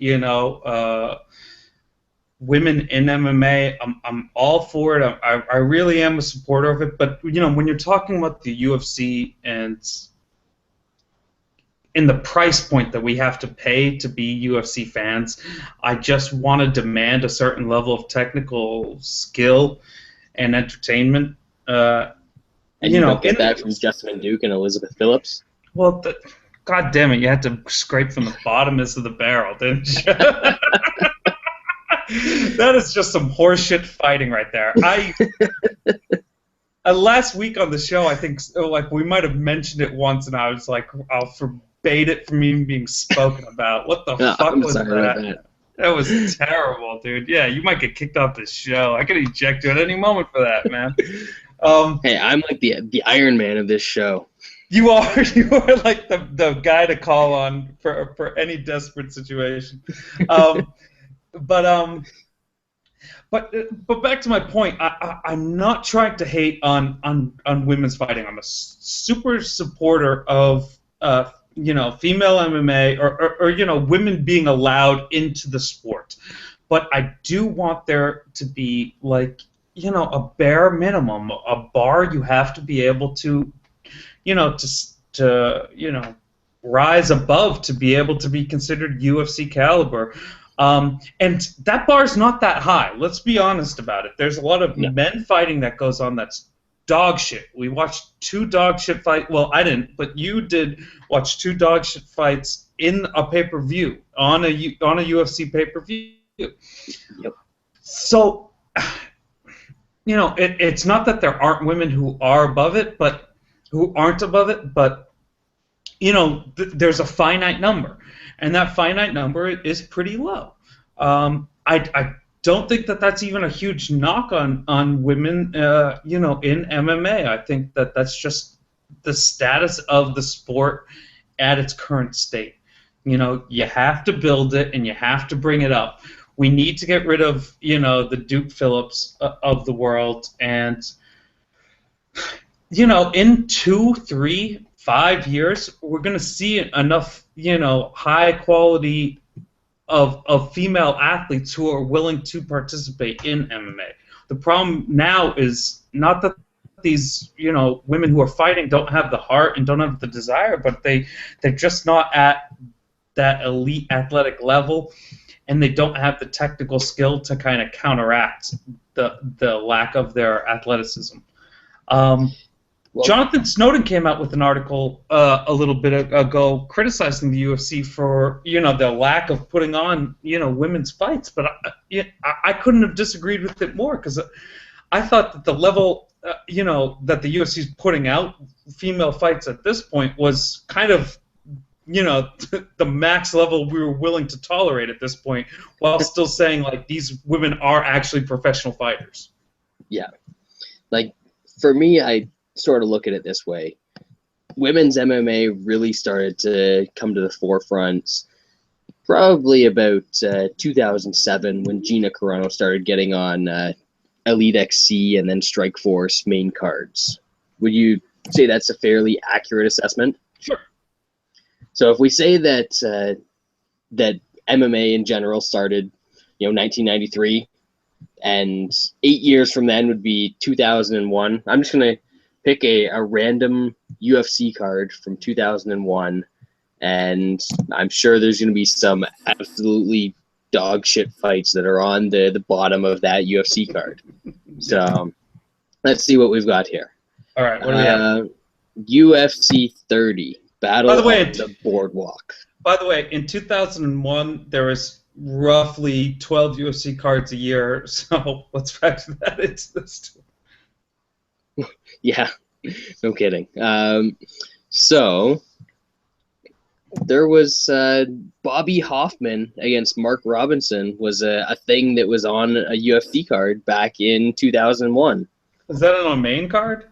women in MMA. I'm all for it. I really am a supporter of it. But when you're talking about the UFC and in the price point that we have to pay to be UFC fans, I just want to demand a certain level of technical skill and entertainment. And you don't get that from Jessamyn Duke and Elizabeth Phillips? Well, God damn it, you had to scrape from the bottomest of the barrel, didn't you? That is just some horseshit fighting right there. Last week on the show, I think we might have mentioned it once, and I was like, I'll forbade it from even being spoken about. What the fuck was that? That was terrible, dude. Yeah, you might get kicked off the show. I could eject you at any moment for that, man. Hey, I'm like the Iron Man of this show. You are like the guy to call on for any desperate situation. But back to my point. I'm not trying to hate on women's fighting. I'm a super supporter of female MMA or women being allowed into the sport. But I do want there to be a bare minimum, a bar you have to be able to, to rise above to be able to be considered UFC caliber. And that bar's not that high. Let's be honest about it. There's a lot of men fighting that goes on that's dog shit. We watched 2 dog shit fights. Well, I didn't, but you did watch 2 dog shit fights in a pay-per-view on a UFC pay-per-view. Yep. So, it's not that there aren't women who are above it, but who aren't above it, but there's a finite number, and that finite number is pretty low. I don't think that that's even a huge knock on women, in MMA. I think that that's just the status of the sport at its current state. You have to build it and you have to bring it up. We need to get rid of, the Duke Phillips of the world, and in 2, 3, 5 years, we're going to see enough, high quality of female athletes who are willing to participate in MMA. The problem now is not that these, women who are fighting don't have the heart and don't have the desire, but they're just not at that elite athletic level, and they don't have the technical skill to kind of counteract the lack of their athleticism. Well, Jonathan Snowden came out with an article a little bit ago criticizing the UFC for the lack of putting on women's fights, but I couldn't have disagreed with it more, because I thought that the level that the UFC is putting out female fights at this point was kind of the max level we were willing to tolerate at this point, while still saying these women are actually professional fighters. Yeah, for me, I sort of look at it this way. Women's MMA really started to come to the forefront probably about 2007, when Gina Carano started getting on Elite XC and then Strikeforce main cards. Would you say that's a fairly accurate assessment? Sure. So if we say that that MMA in general started 1993, and 8 years from then would be 2001, I'm just going to pick a random UFC card from 2001 and I'm sure there's going to be some absolutely dog shit fights that are on the bottom of that UFC card. So let's see what we've got here. All right, what do we have? UFC 30, Battle By the way, on the Boardwalk. By the way, in 2001, there was roughly 12 UFC cards a year, so let's factor that into this too. Yeah, no kidding. So there was Bobby Hoffman against Mark Robinson was a thing that was on a UFC card back in 2001. Is that on a main card?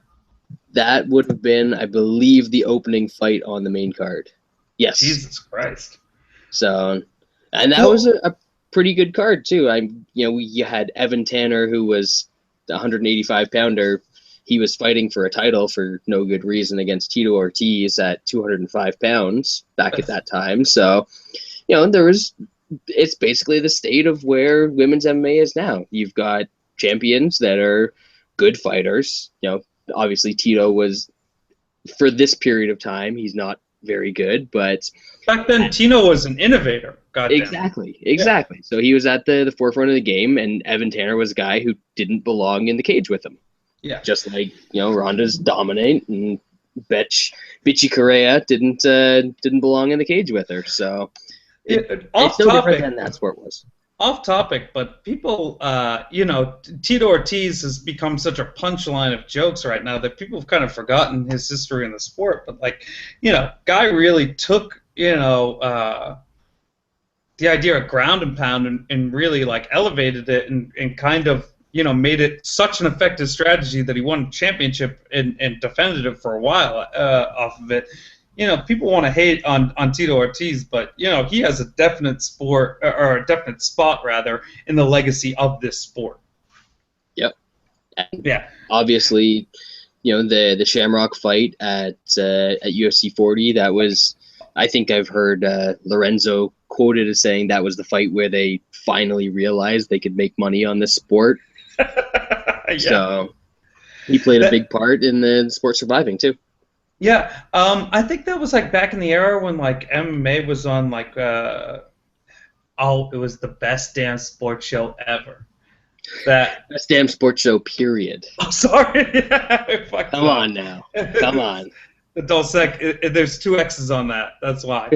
That would have been, I believe, the opening fight on the main card. Yes. Jesus Christ. So, and that was a pretty good card too. You had Evan Tanner, who was the 185-pounder. He was fighting for a title for no good reason against Tito Ortiz at 205 pounds back at that time. So, it's basically the state of where women's MMA is now. You've got champions that are good fighters. Obviously Tito was, for this period of time, he's not very good, but back then Tino was an innovator. Goddamn. Exactly. Yeah. So he was at the forefront of the game, and Evan Tanner was a guy who didn't belong in the cage with him. Yeah. Just like Ronda's dominate, and Bitchy Correa didn't belong in the cage with her. So it's no different than that sport was. Off topic, but people, Tito Ortiz has become such a punchline of jokes right now that people have kind of forgotten his history in the sport. But, guy really took, the idea of ground and pound and really, elevated it and kind of, made it such an effective strategy that he won a championship and defended it for a while off of it. People want to hate on Tito Ortiz, but he has a definite spot rather in the legacy of this sport. Yep. Yeah. Obviously, the Shamrock fight at UFC 40. That was, I think I've heard Lorenzo quoted as saying that was the fight where they finally realized they could make money on this sport. Yeah. So he played a big part in the sport surviving too. Yeah, I think that was back in the era when MMA was on it was the best damn sports show ever. Best damn sports show, period. I'm sorry. Come on now. Come on. The Dulcec, there's 2 X's on that. That's why.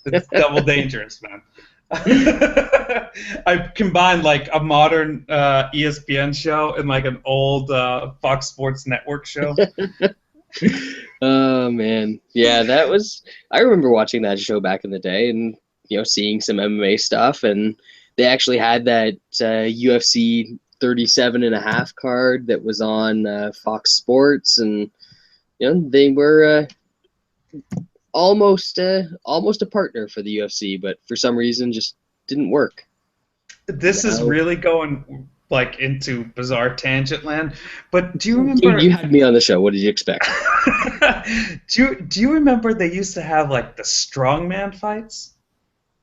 It's double dangerous, man. I combined a modern ESPN show and an old Fox Sports Network show. Oh man, yeah, that was. I remember watching that show back in the day, and seeing some MMA stuff, and they actually had that UFC 37.5 card that was on Fox Sports, and they were almost a partner for the UFC, but for some reason just didn't work. This is really going into bizarre tangent land, but do you remember? You had me on the show. What did you expect? do you remember they used to have the strongman fights?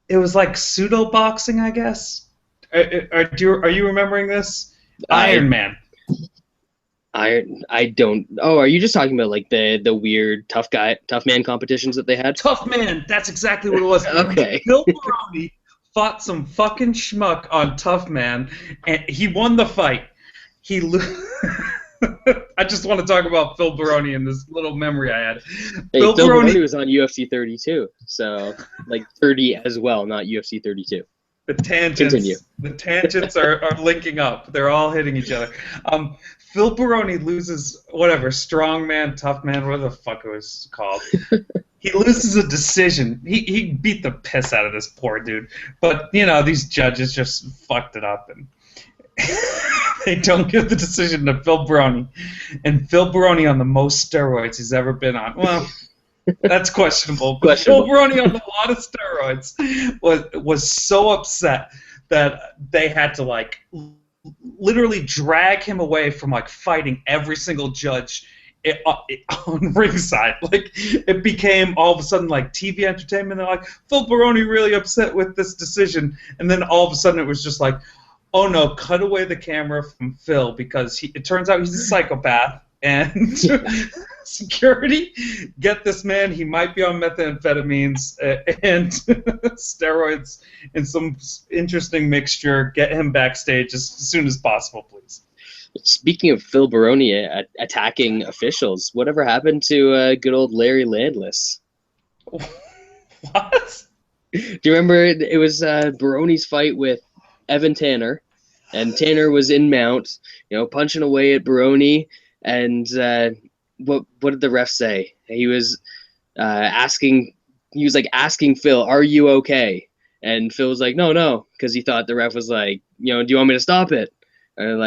It was pseudo boxing, I guess. Are you remembering this? Iron Man. I don't. Oh, are you just talking about the weird tough man competitions that they had? Tough man. That's exactly what it was. Okay. Phil Baroni fought some fucking schmuck on Tough Man, and he won the fight. I just want to talk about Phil Baroni and this little memory I had. Hey, Phil Baroni was on UFC 32, so 30 as well, not UFC 32. The tangents are linking up. They're all hitting each other. Phil Baroni loses strongman, tough man, whatever the fuck it was called. He loses a decision. He beat the piss out of this poor dude. But these judges just fucked it up, and they don't give the decision to Phil Baroni. And Phil Baroni on the most steroids he's ever been on. Well, that's questionable. But Phil Baroni on a lot of steroids was so upset that they had to literally drag him away from fighting every single judge on ringside. It became all of a sudden TV entertainment. They're Phil Baroni really upset with this decision, and then all of a sudden it was just oh no, cut away the camera from Phil because it turns out he's a psychopath and security, get this man. He might be on methamphetamines and steroids and some interesting mixture. Get him backstage as soon as possible, please. Speaking of Phil Baroni attacking officials, whatever happened to good old Larry Landless? What? Do you remember it was Baroni's fight with Evan Tanner, and Tanner was in mount, punching away at Baroni, and what did the ref say? He was asking Phil, "Are you okay?" And Phil was like, "No," because he thought the ref was like, "Do you want me to stop it?" Or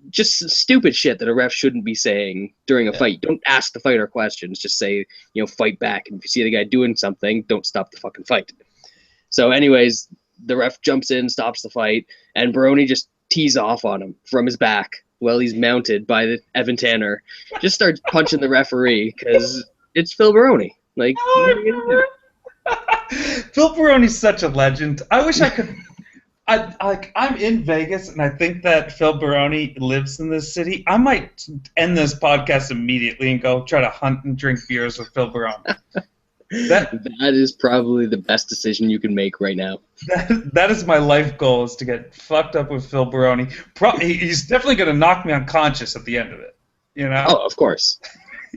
just stupid shit that a ref shouldn't be saying during a fight. Don't ask the fighter questions. Just say, fight back. And if you see the guy doing something, don't stop the fucking fight. So anyways, the ref jumps in, stops the fight, and Baroni just tees off on him from his back while he's mounted by Evan Tanner. Just starts punching the referee because it's Phil Baroni. Like, what are you gonna do? Phil Baroni's such a legend. I wish I could. I'm in Vegas, and I think that Phil Baroni lives in this city. I might end this podcast immediately and go try to hunt and drink beers with Phil Baroni. That is probably the best decision you can make right now. That is my life goal, is to get fucked up with Phil Baroni. He's definitely going to knock me unconscious at the end of it. Oh, of course.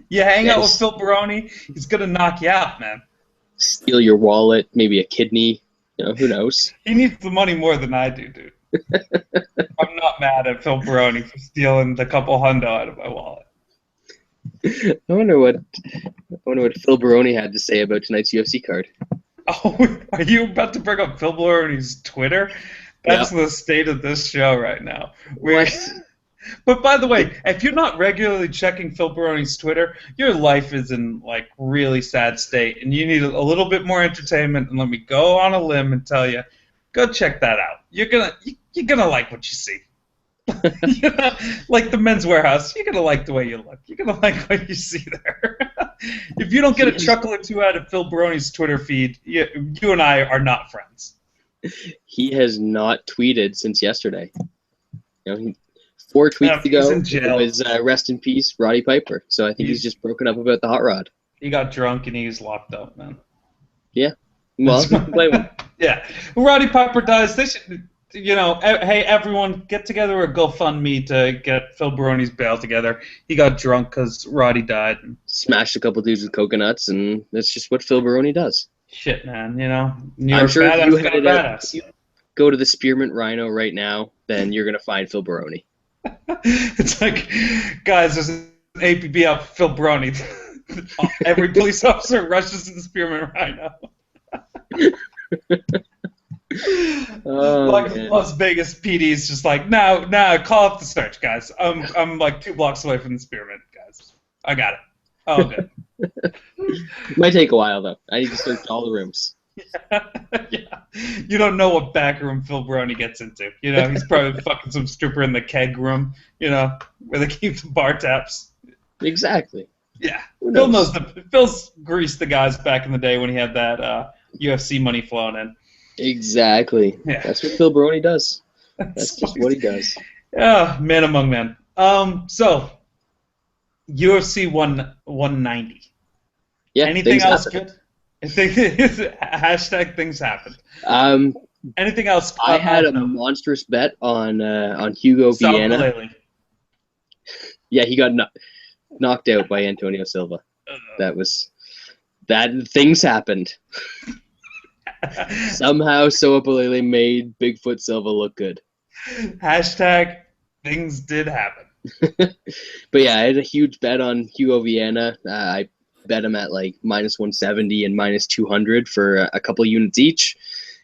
You hang out with Phil Baroni, he's going to knock you out, man. Steal your wallet, maybe a kidney. Who knows? He needs the money more than I do, dude. I'm not mad at Phil Baroni for stealing the couple hundo out of my wallet. I wonder what Phil Baroni had to say about tonight's UFC card. Oh, are you about to bring up Phil Baroni's Twitter? That's the state of this show right now. But by the way, if you're not regularly checking Phil Baroni's Twitter, your life is in really sad state, and you need a little bit more entertainment. And let me go on a limb and tell you, go check that out. You're gonna like what you see. Like the Men's Warehouse, you're gonna like the way you look. You're gonna like what you see there. If you don't get a chuckle or two out of Phil Baroni's Twitter feed, you and I are not friends. He has not tweeted since yesterday. 4 tweets ago, it was rest in peace, Roddy Piper. So I think he's just broken up about the hot rod. He got drunk and he's locked up, man. Yeah. Well, blame him. Yeah. Roddy Piper dies. They should, hey, everyone, get together a GoFundMe to get Phil Baroni's bail together. He got drunk because Roddy died. Smashed a couple dudes with coconuts, and that's just what Phil Baroni does. Shit, man, I'm sure if you go to the Spearmint Rhino right now, then you're going to find Phil Baroni. It's like, guys, there's an APB out for Phil Baroni. Every police officer rushes to the Spearmint Rhino. Las Vegas PD's just like, no, call up the search, guys. I'm like 2 blocks away from the Spearmint, guys. I got it. Oh, good. Might take a while, though. I need to search all the rooms. Yeah. You don't know what back room Phil Baroni gets into. He's probably fucking some stripper in the keg room, where they keep the bar taps. Exactly. Yeah. Phil's greased the guys back in the day when he had that UFC money flowing in. Exactly. Yeah. That's what Phil Baroni does. That's just what he does. Yeah, man among men. So UFC 190. Yeah. Anything else good? Hashtag things happen. Anything else? I had a monstrous bet on Hugo Viana. Yeah, he got knocked out by Antonio Silva. Things happened. Somehow Soapalele made Bigfoot Silva look good. Hashtag things did happen. But yeah, I had a huge bet on Hugo Viana. I bet him at like -170 and -200 for a couple units each.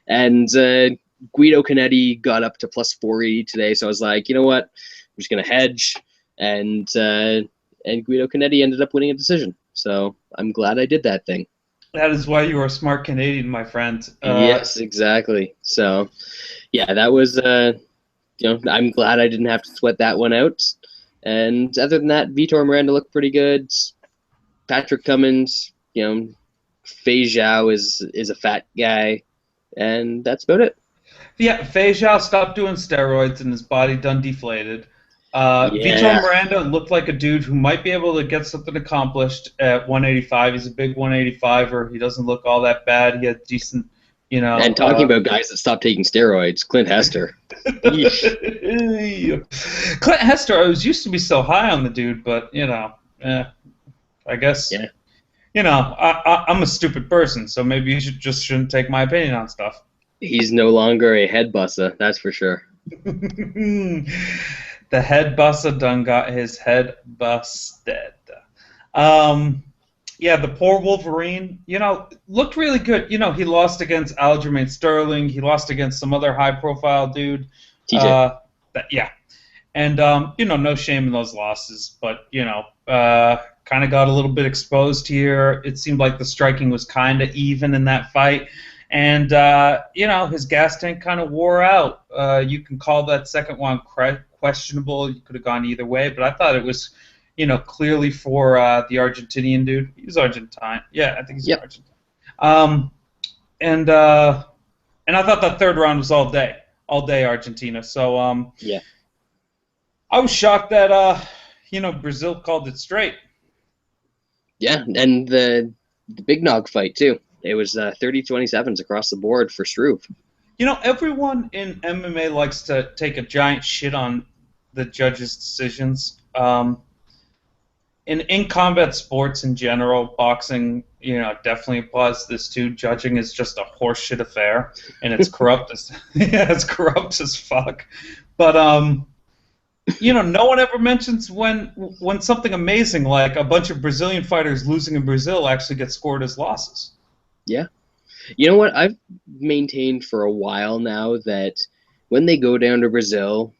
And Guido Canetti got up to +480 today, so I was like, you know what? I'm just going to hedge. And Guido Canetti ended up winning a decision. So I'm glad I did that thing. That is why you are a smart Canadian, my friend. Yes, exactly. So, yeah, that was, I'm glad I didn't have to sweat that one out. And other than that, Vitor Miranda looked pretty good. Patrick Cummins, Fei Zhao is a fat guy, and that's about it. Yeah, Fei Zhao stopped doing steroids and his body done deflated. Yeah. Vitor Miranda looked like a dude who might be able to get something accomplished at 185. He's a big 185er. He doesn't look all that bad. He had decent, you know. And talking about guys that stopped taking steroids, Clint Hester. Yeesh. Clint Hester, I was used to be so high on the dude, but I guess Yeah. I'm a stupid person, so maybe you shouldn't take my opinion on stuff. He's no longer a head bussa, that's for sure. The head bussa done got his head busted. Yeah, the poor Wolverine, looked really good. He lost against Aljamain Sterling. He lost against some other high-profile dude. TJ. Yeah. And, no shame in those losses, but, kind of got a little bit exposed here. It seemed like the striking was kind of even in that fight. And, his gas tank kind of wore out. You can call that second one questionable. You could have gone either way, but I thought it was, clearly for the Argentinian dude. He's Argentine. Yeah, I think he's Argentine. And I thought that third round was all day Argentina. So, yeah. I was shocked that, Brazil called it straight. Yeah, and the big nog fight, too. It was 30-27s across the board for Struve. Everyone in MMA likes to take a giant shit on the judges' decisions. In combat sports in general, boxing, definitely applies to this too. Judging is just a horseshit affair, and it's corrupt it's corrupt as fuck. But no one ever mentions when something amazing like a bunch of Brazilian fighters losing in Brazil actually gets scored as losses. Yeah. You know what? I've maintained for a while now that when they go down to Brazil,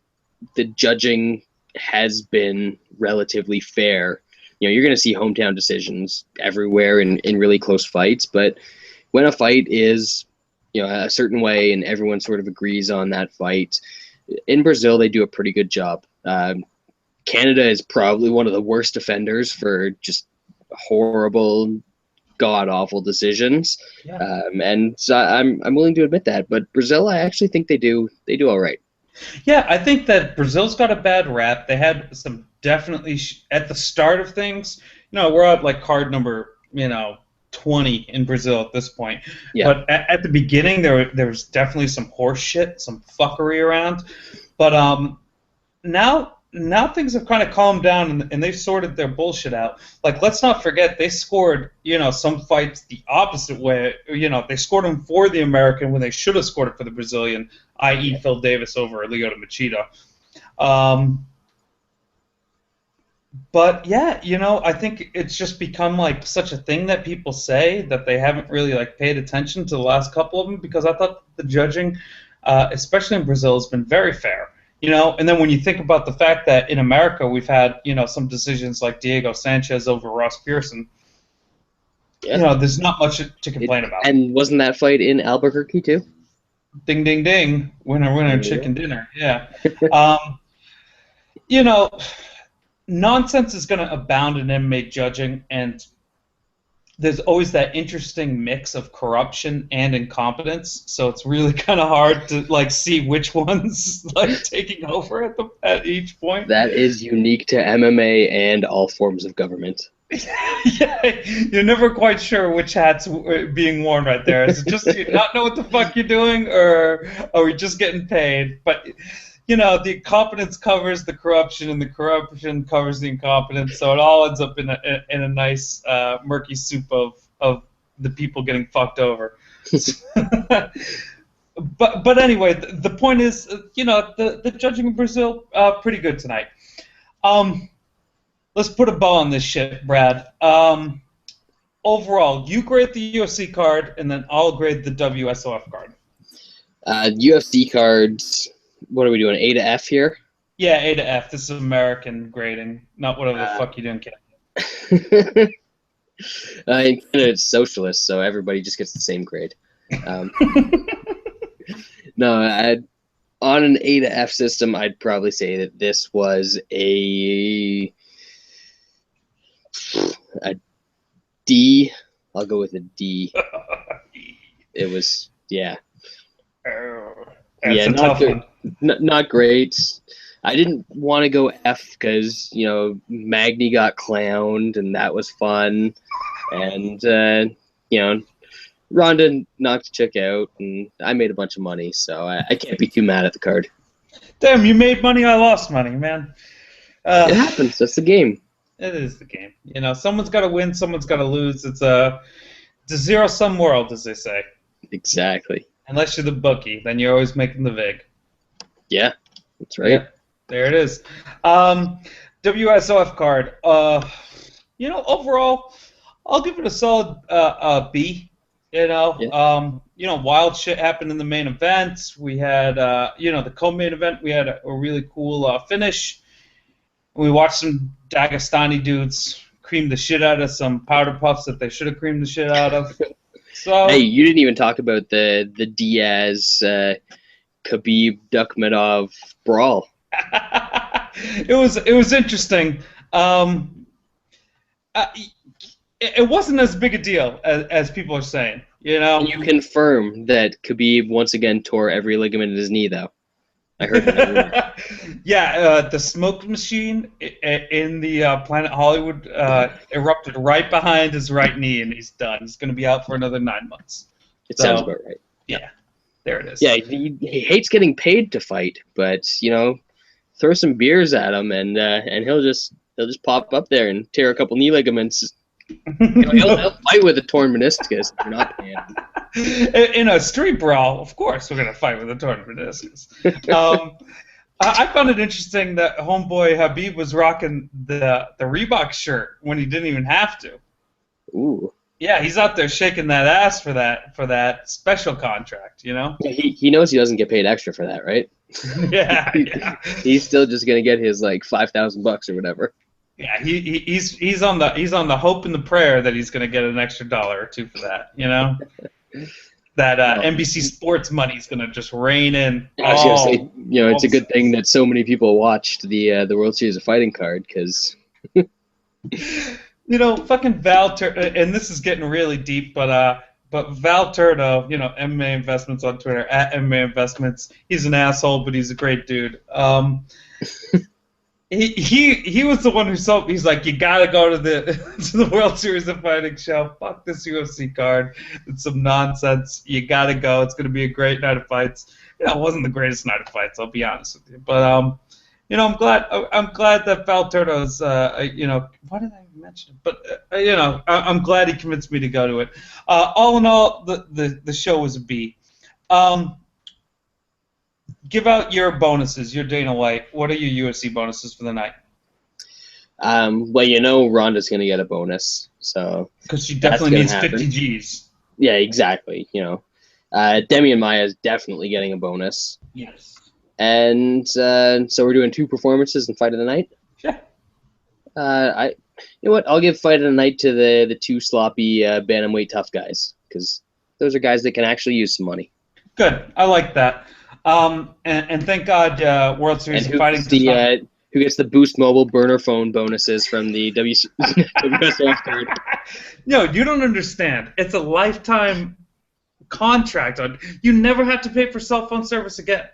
the judging has been relatively fair. You're going to see hometown decisions everywhere in really close fights, but when a fight is, a certain way and everyone sort of agrees on that fight, in Brazil they do a pretty good job. Canada is probably one of the worst offenders for just horrible, god-awful decisions. Yeah. And so I'm willing to admit that, but Brazil, I actually think they do all right. Yeah, I think that Brazil's got a bad rap. They had some definitely at the start of things. We're at like card number 20 in Brazil at this point. Yeah. But at the beginning, there was definitely some horse shit, some fuckery around. But now things have kind of calmed down and they've sorted their bullshit out. Like, let's not forget they scored some fights the opposite way. They scored them for the American when they should have scored it for the Brazilian, i.e. Phil Davis over Lyoto Machida. But yeah, I think it's just become like such a thing that people say that they haven't really like paid attention to the last couple of them, because I thought the judging, especially in Brazil, has been very fair. And then when you think about the fact that in America we've had, some decisions like Diego Sanchez over Ross Pearson, there's not much to complain about. And wasn't that fight in Albuquerque too? Ding, ding, ding. Winner, chicken dinner. Yeah. Nonsense is going to abound in MMA judging, and there's always that interesting mix of corruption and incompetence. So it's really kind of hard to like see which one's like taking over at each point. That is unique to MMA and all forms of government. Yeah, you're never quite sure which hat's being worn right there. Is it just you not know what the fuck you're doing, or are we just getting paid? But the incompetence covers the corruption, and the corruption covers the incompetence, so it all ends up in a nice murky soup of the people getting fucked over. But anyway, the point is, the judging in Brazil pretty good tonight. Let's put a bow on this shit, Brad. Overall, you grade the UFC card, and then I'll grade the WSOF card. UFC cards. What are we doing? A to F here? Yeah, A to F. This is American grading, not whatever the fuck you do in Canada. In Canada, it's socialist, so everybody just gets the same grade. No, on an A to F system, I'd probably say that this was a D. I'll go with a D. It was, yeah. That's a tough one. Not great. I didn't want to go F because, Magny got clowned and that was fun. And, Ronda knocked a chick out and I made a bunch of money. So I can't be too mad at the card. Damn, you made money, I lost money, man. It happens. That's the game. It is the game. Someone's got to win, someone's got to lose. It's a zero-sum world, as they say. Exactly. Unless you're the bookie, then you're always making the vig. Yeah, that's right. Yeah, there it is. WSOF card. Overall, I'll give it a solid B. Wild shit happened in the main event. We had, the co-main event. We had a really cool finish. We watched some Dagestani dudes cream the shit out of some powder puffs that they should have creamed the shit out of. So, hey, you didn't even talk about the Diaz Khabib Dukhmanov brawl. It was interesting. It wasn't as big a deal as people are saying. Can you confirm that Khabib once again tore every ligament in his knee, though? I heard that. Yeah, the smoke machine in the Planet Hollywood erupted right behind his right knee, and he's done. He's going to be out for another 9 months. It sounds about right. Yeah, there it is. Yeah, he hates getting paid to fight, but throw some beers at him, and he'll just pop up there and tear a couple knee ligaments. He'll fight with a torn meniscus if you're not paying him. In a street brawl, of course, we're going to fight with a torn meniscus. I found it interesting that homeboy Habib was rocking the Reebok shirt when he didn't even have to. Ooh. Yeah, he's out there shaking that ass for that special contract, Yeah, he knows he doesn't get paid extra for that, right? Yeah. He's still just going to get his like $5,000 or whatever. Yeah, he's on the hope and the prayer that he's going to get an extra $1 or $2 for that, That NBC Sports money is going to just rain in. I was going to say, it's a good thing that so many people watched the World Series of Fighting card because. Fucking Val Turdo, and this is getting really deep, but Val Turdo, MMA Investments on Twitter at MMA Investments. He's an asshole, but he's a great dude. He was the one who sold. He's like, you gotta go to the World Series of Fighting show. Fuck this UFC card. It's some nonsense. You gotta go. It's gonna be a great night of fights. It wasn't the greatest night of fights. I'll be honest with you. But I'm glad that Val Turdo's. Why did I mention it? But I'm glad he convinced me to go to it. All in all, the show was a B. Give out your bonuses. You're Dana White. What are your UFC bonuses for the night? Well, Ronda's going to get a bonus. So because she definitely needs 50 Gs. Yeah, exactly. Demian Maia is definitely getting a bonus. Yes. And so we're doing 2 performances and fight of the night? Yeah. You know what? I'll give fight of the night to the 2 sloppy bantamweight tough guys because those are guys that can actually use some money. Good. I like that. And thank God World Series of Fighting. Who gets the Boost Mobile burner phone bonuses from the WSOF card? No, you don't understand. It's a lifetime contract. You never have to pay for cell phone service again.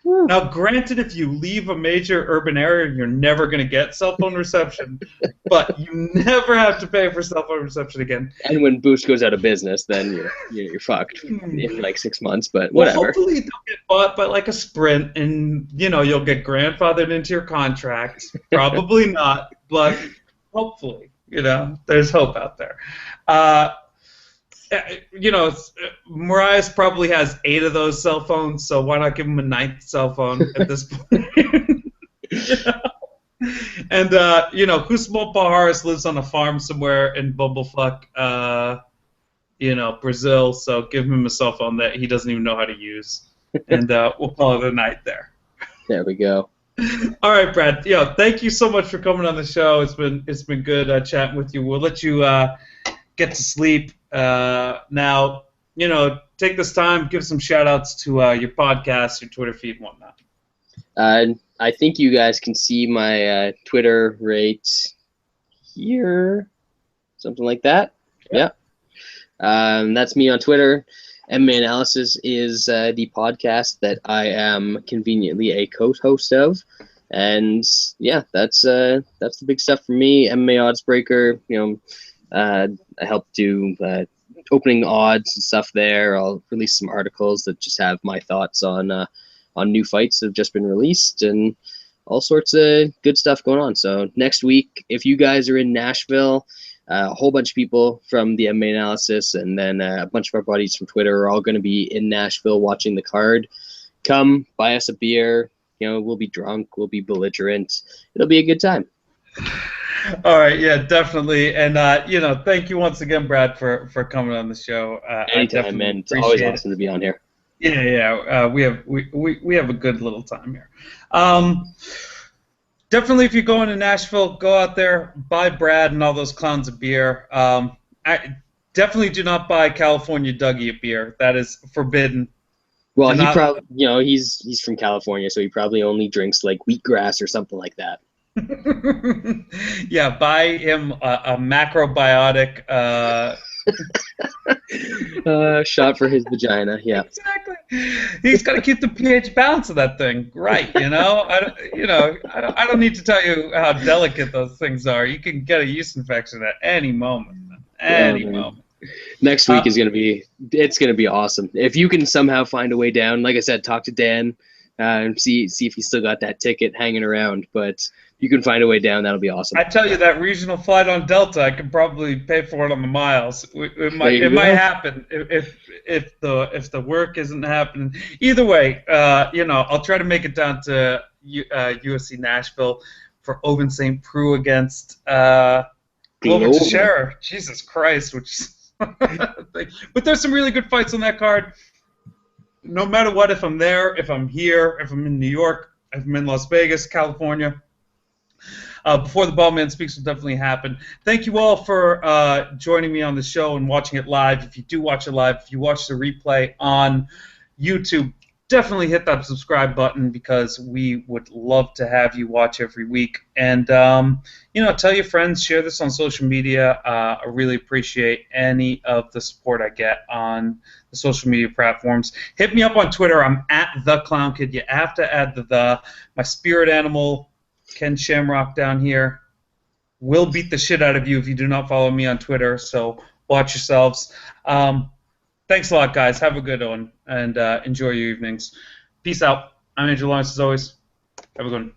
Now, granted, if you leave a major urban area, you're never going to get cell phone reception, but you never have to pay for cell phone reception again. And when Boost goes out of business, then you're fucked in like 6 months, but whatever. Well, hopefully they'll get bought by like a Sprint, and you'll get grandfathered into your contract. Probably not, but hopefully, there's hope out there. Marias probably has 8 of those cell phones, so why not give him a 9th cell phone at this point? And Husmo Pajares lives on a farm somewhere in Bumblefuck, Brazil, so give him a cell phone that he doesn't even know how to use, and we'll call it a night there. There we go. All right, Brad. Thank you so much for coming on the show. It's been good chatting with you. We'll let you get to sleep. Now, take this time, give some shout-outs to your podcast, your Twitter feed, and whatnot. I think you guys can see my Twitter right here, something like that. Yeah. That's me on Twitter. MMA Analysis is the podcast that I am conveniently a co-host of. And yeah, that's the big stuff for me. MMA Oddsbreaker, I help do opening odds and stuff there. I'll release some articles that just have my thoughts on new fights that have just been released and all sorts of good stuff going on. So next week, if you guys are in Nashville, a whole bunch of people from the MMA Analysis and then a bunch of our buddies from Twitter are all going to be in Nashville watching the card. Come, buy us a beer. We'll be drunk. We'll be belligerent. It'll be a good time. All right, yeah, definitely, and thank you once again, Brad, for coming on the show. Anytime, man. It's always awesome to be on here. Yeah, we have a good little time here. Definitely, if you're going to Nashville, go out there, buy Brad and all those clowns a beer. I definitely do not buy California Dougie a beer. That is forbidden. Well, he probably, he's from California, so he probably only drinks like wheatgrass or something like that. Yeah, buy him a macrobiotic shot for his vagina. Yeah, exactly. He's got to keep the pH balance of that thing right. I don't need to tell you how delicate those things are. You can get a yeast infection at any moment. Any moment. Next week is gonna be awesome. If you can somehow find a way down, like I said, talk to Dan and see if he's still got that ticket hanging around. But you can find a way down, that'll be awesome. I tell you, that regional flight on Delta, I could probably pay for it on the miles. It might happen if the work isn't happening. Either way, I'll try to make it down to USC Nashville for Ovince St. Preux against Glover Teixeira. Jesus Christ, which is but there's some really good fights on that card. No matter what, if I'm there, if I'm here, if I'm in New York, if I'm in Las Vegas, California, Before the Bald Man Speaks will definitely happen. Thank you all for joining me on the show and watching it live. If you do watch it live, if you watch the replay on YouTube, definitely hit that subscribe button because we would love to have you watch every week. And, tell your friends, share this on social media. I really appreciate any of the support I get on the social media platforms. Hit me up on Twitter. I'm at @TheClownKid. You have to add the. My spirit animal, Ken Shamrock down here, will beat the shit out of you if you do not follow me on Twitter, so watch yourselves. Thanks a lot, guys. Have a good one, and enjoy your evenings. Peace out. I'm Andrew Lawrence, as always. Have a good one.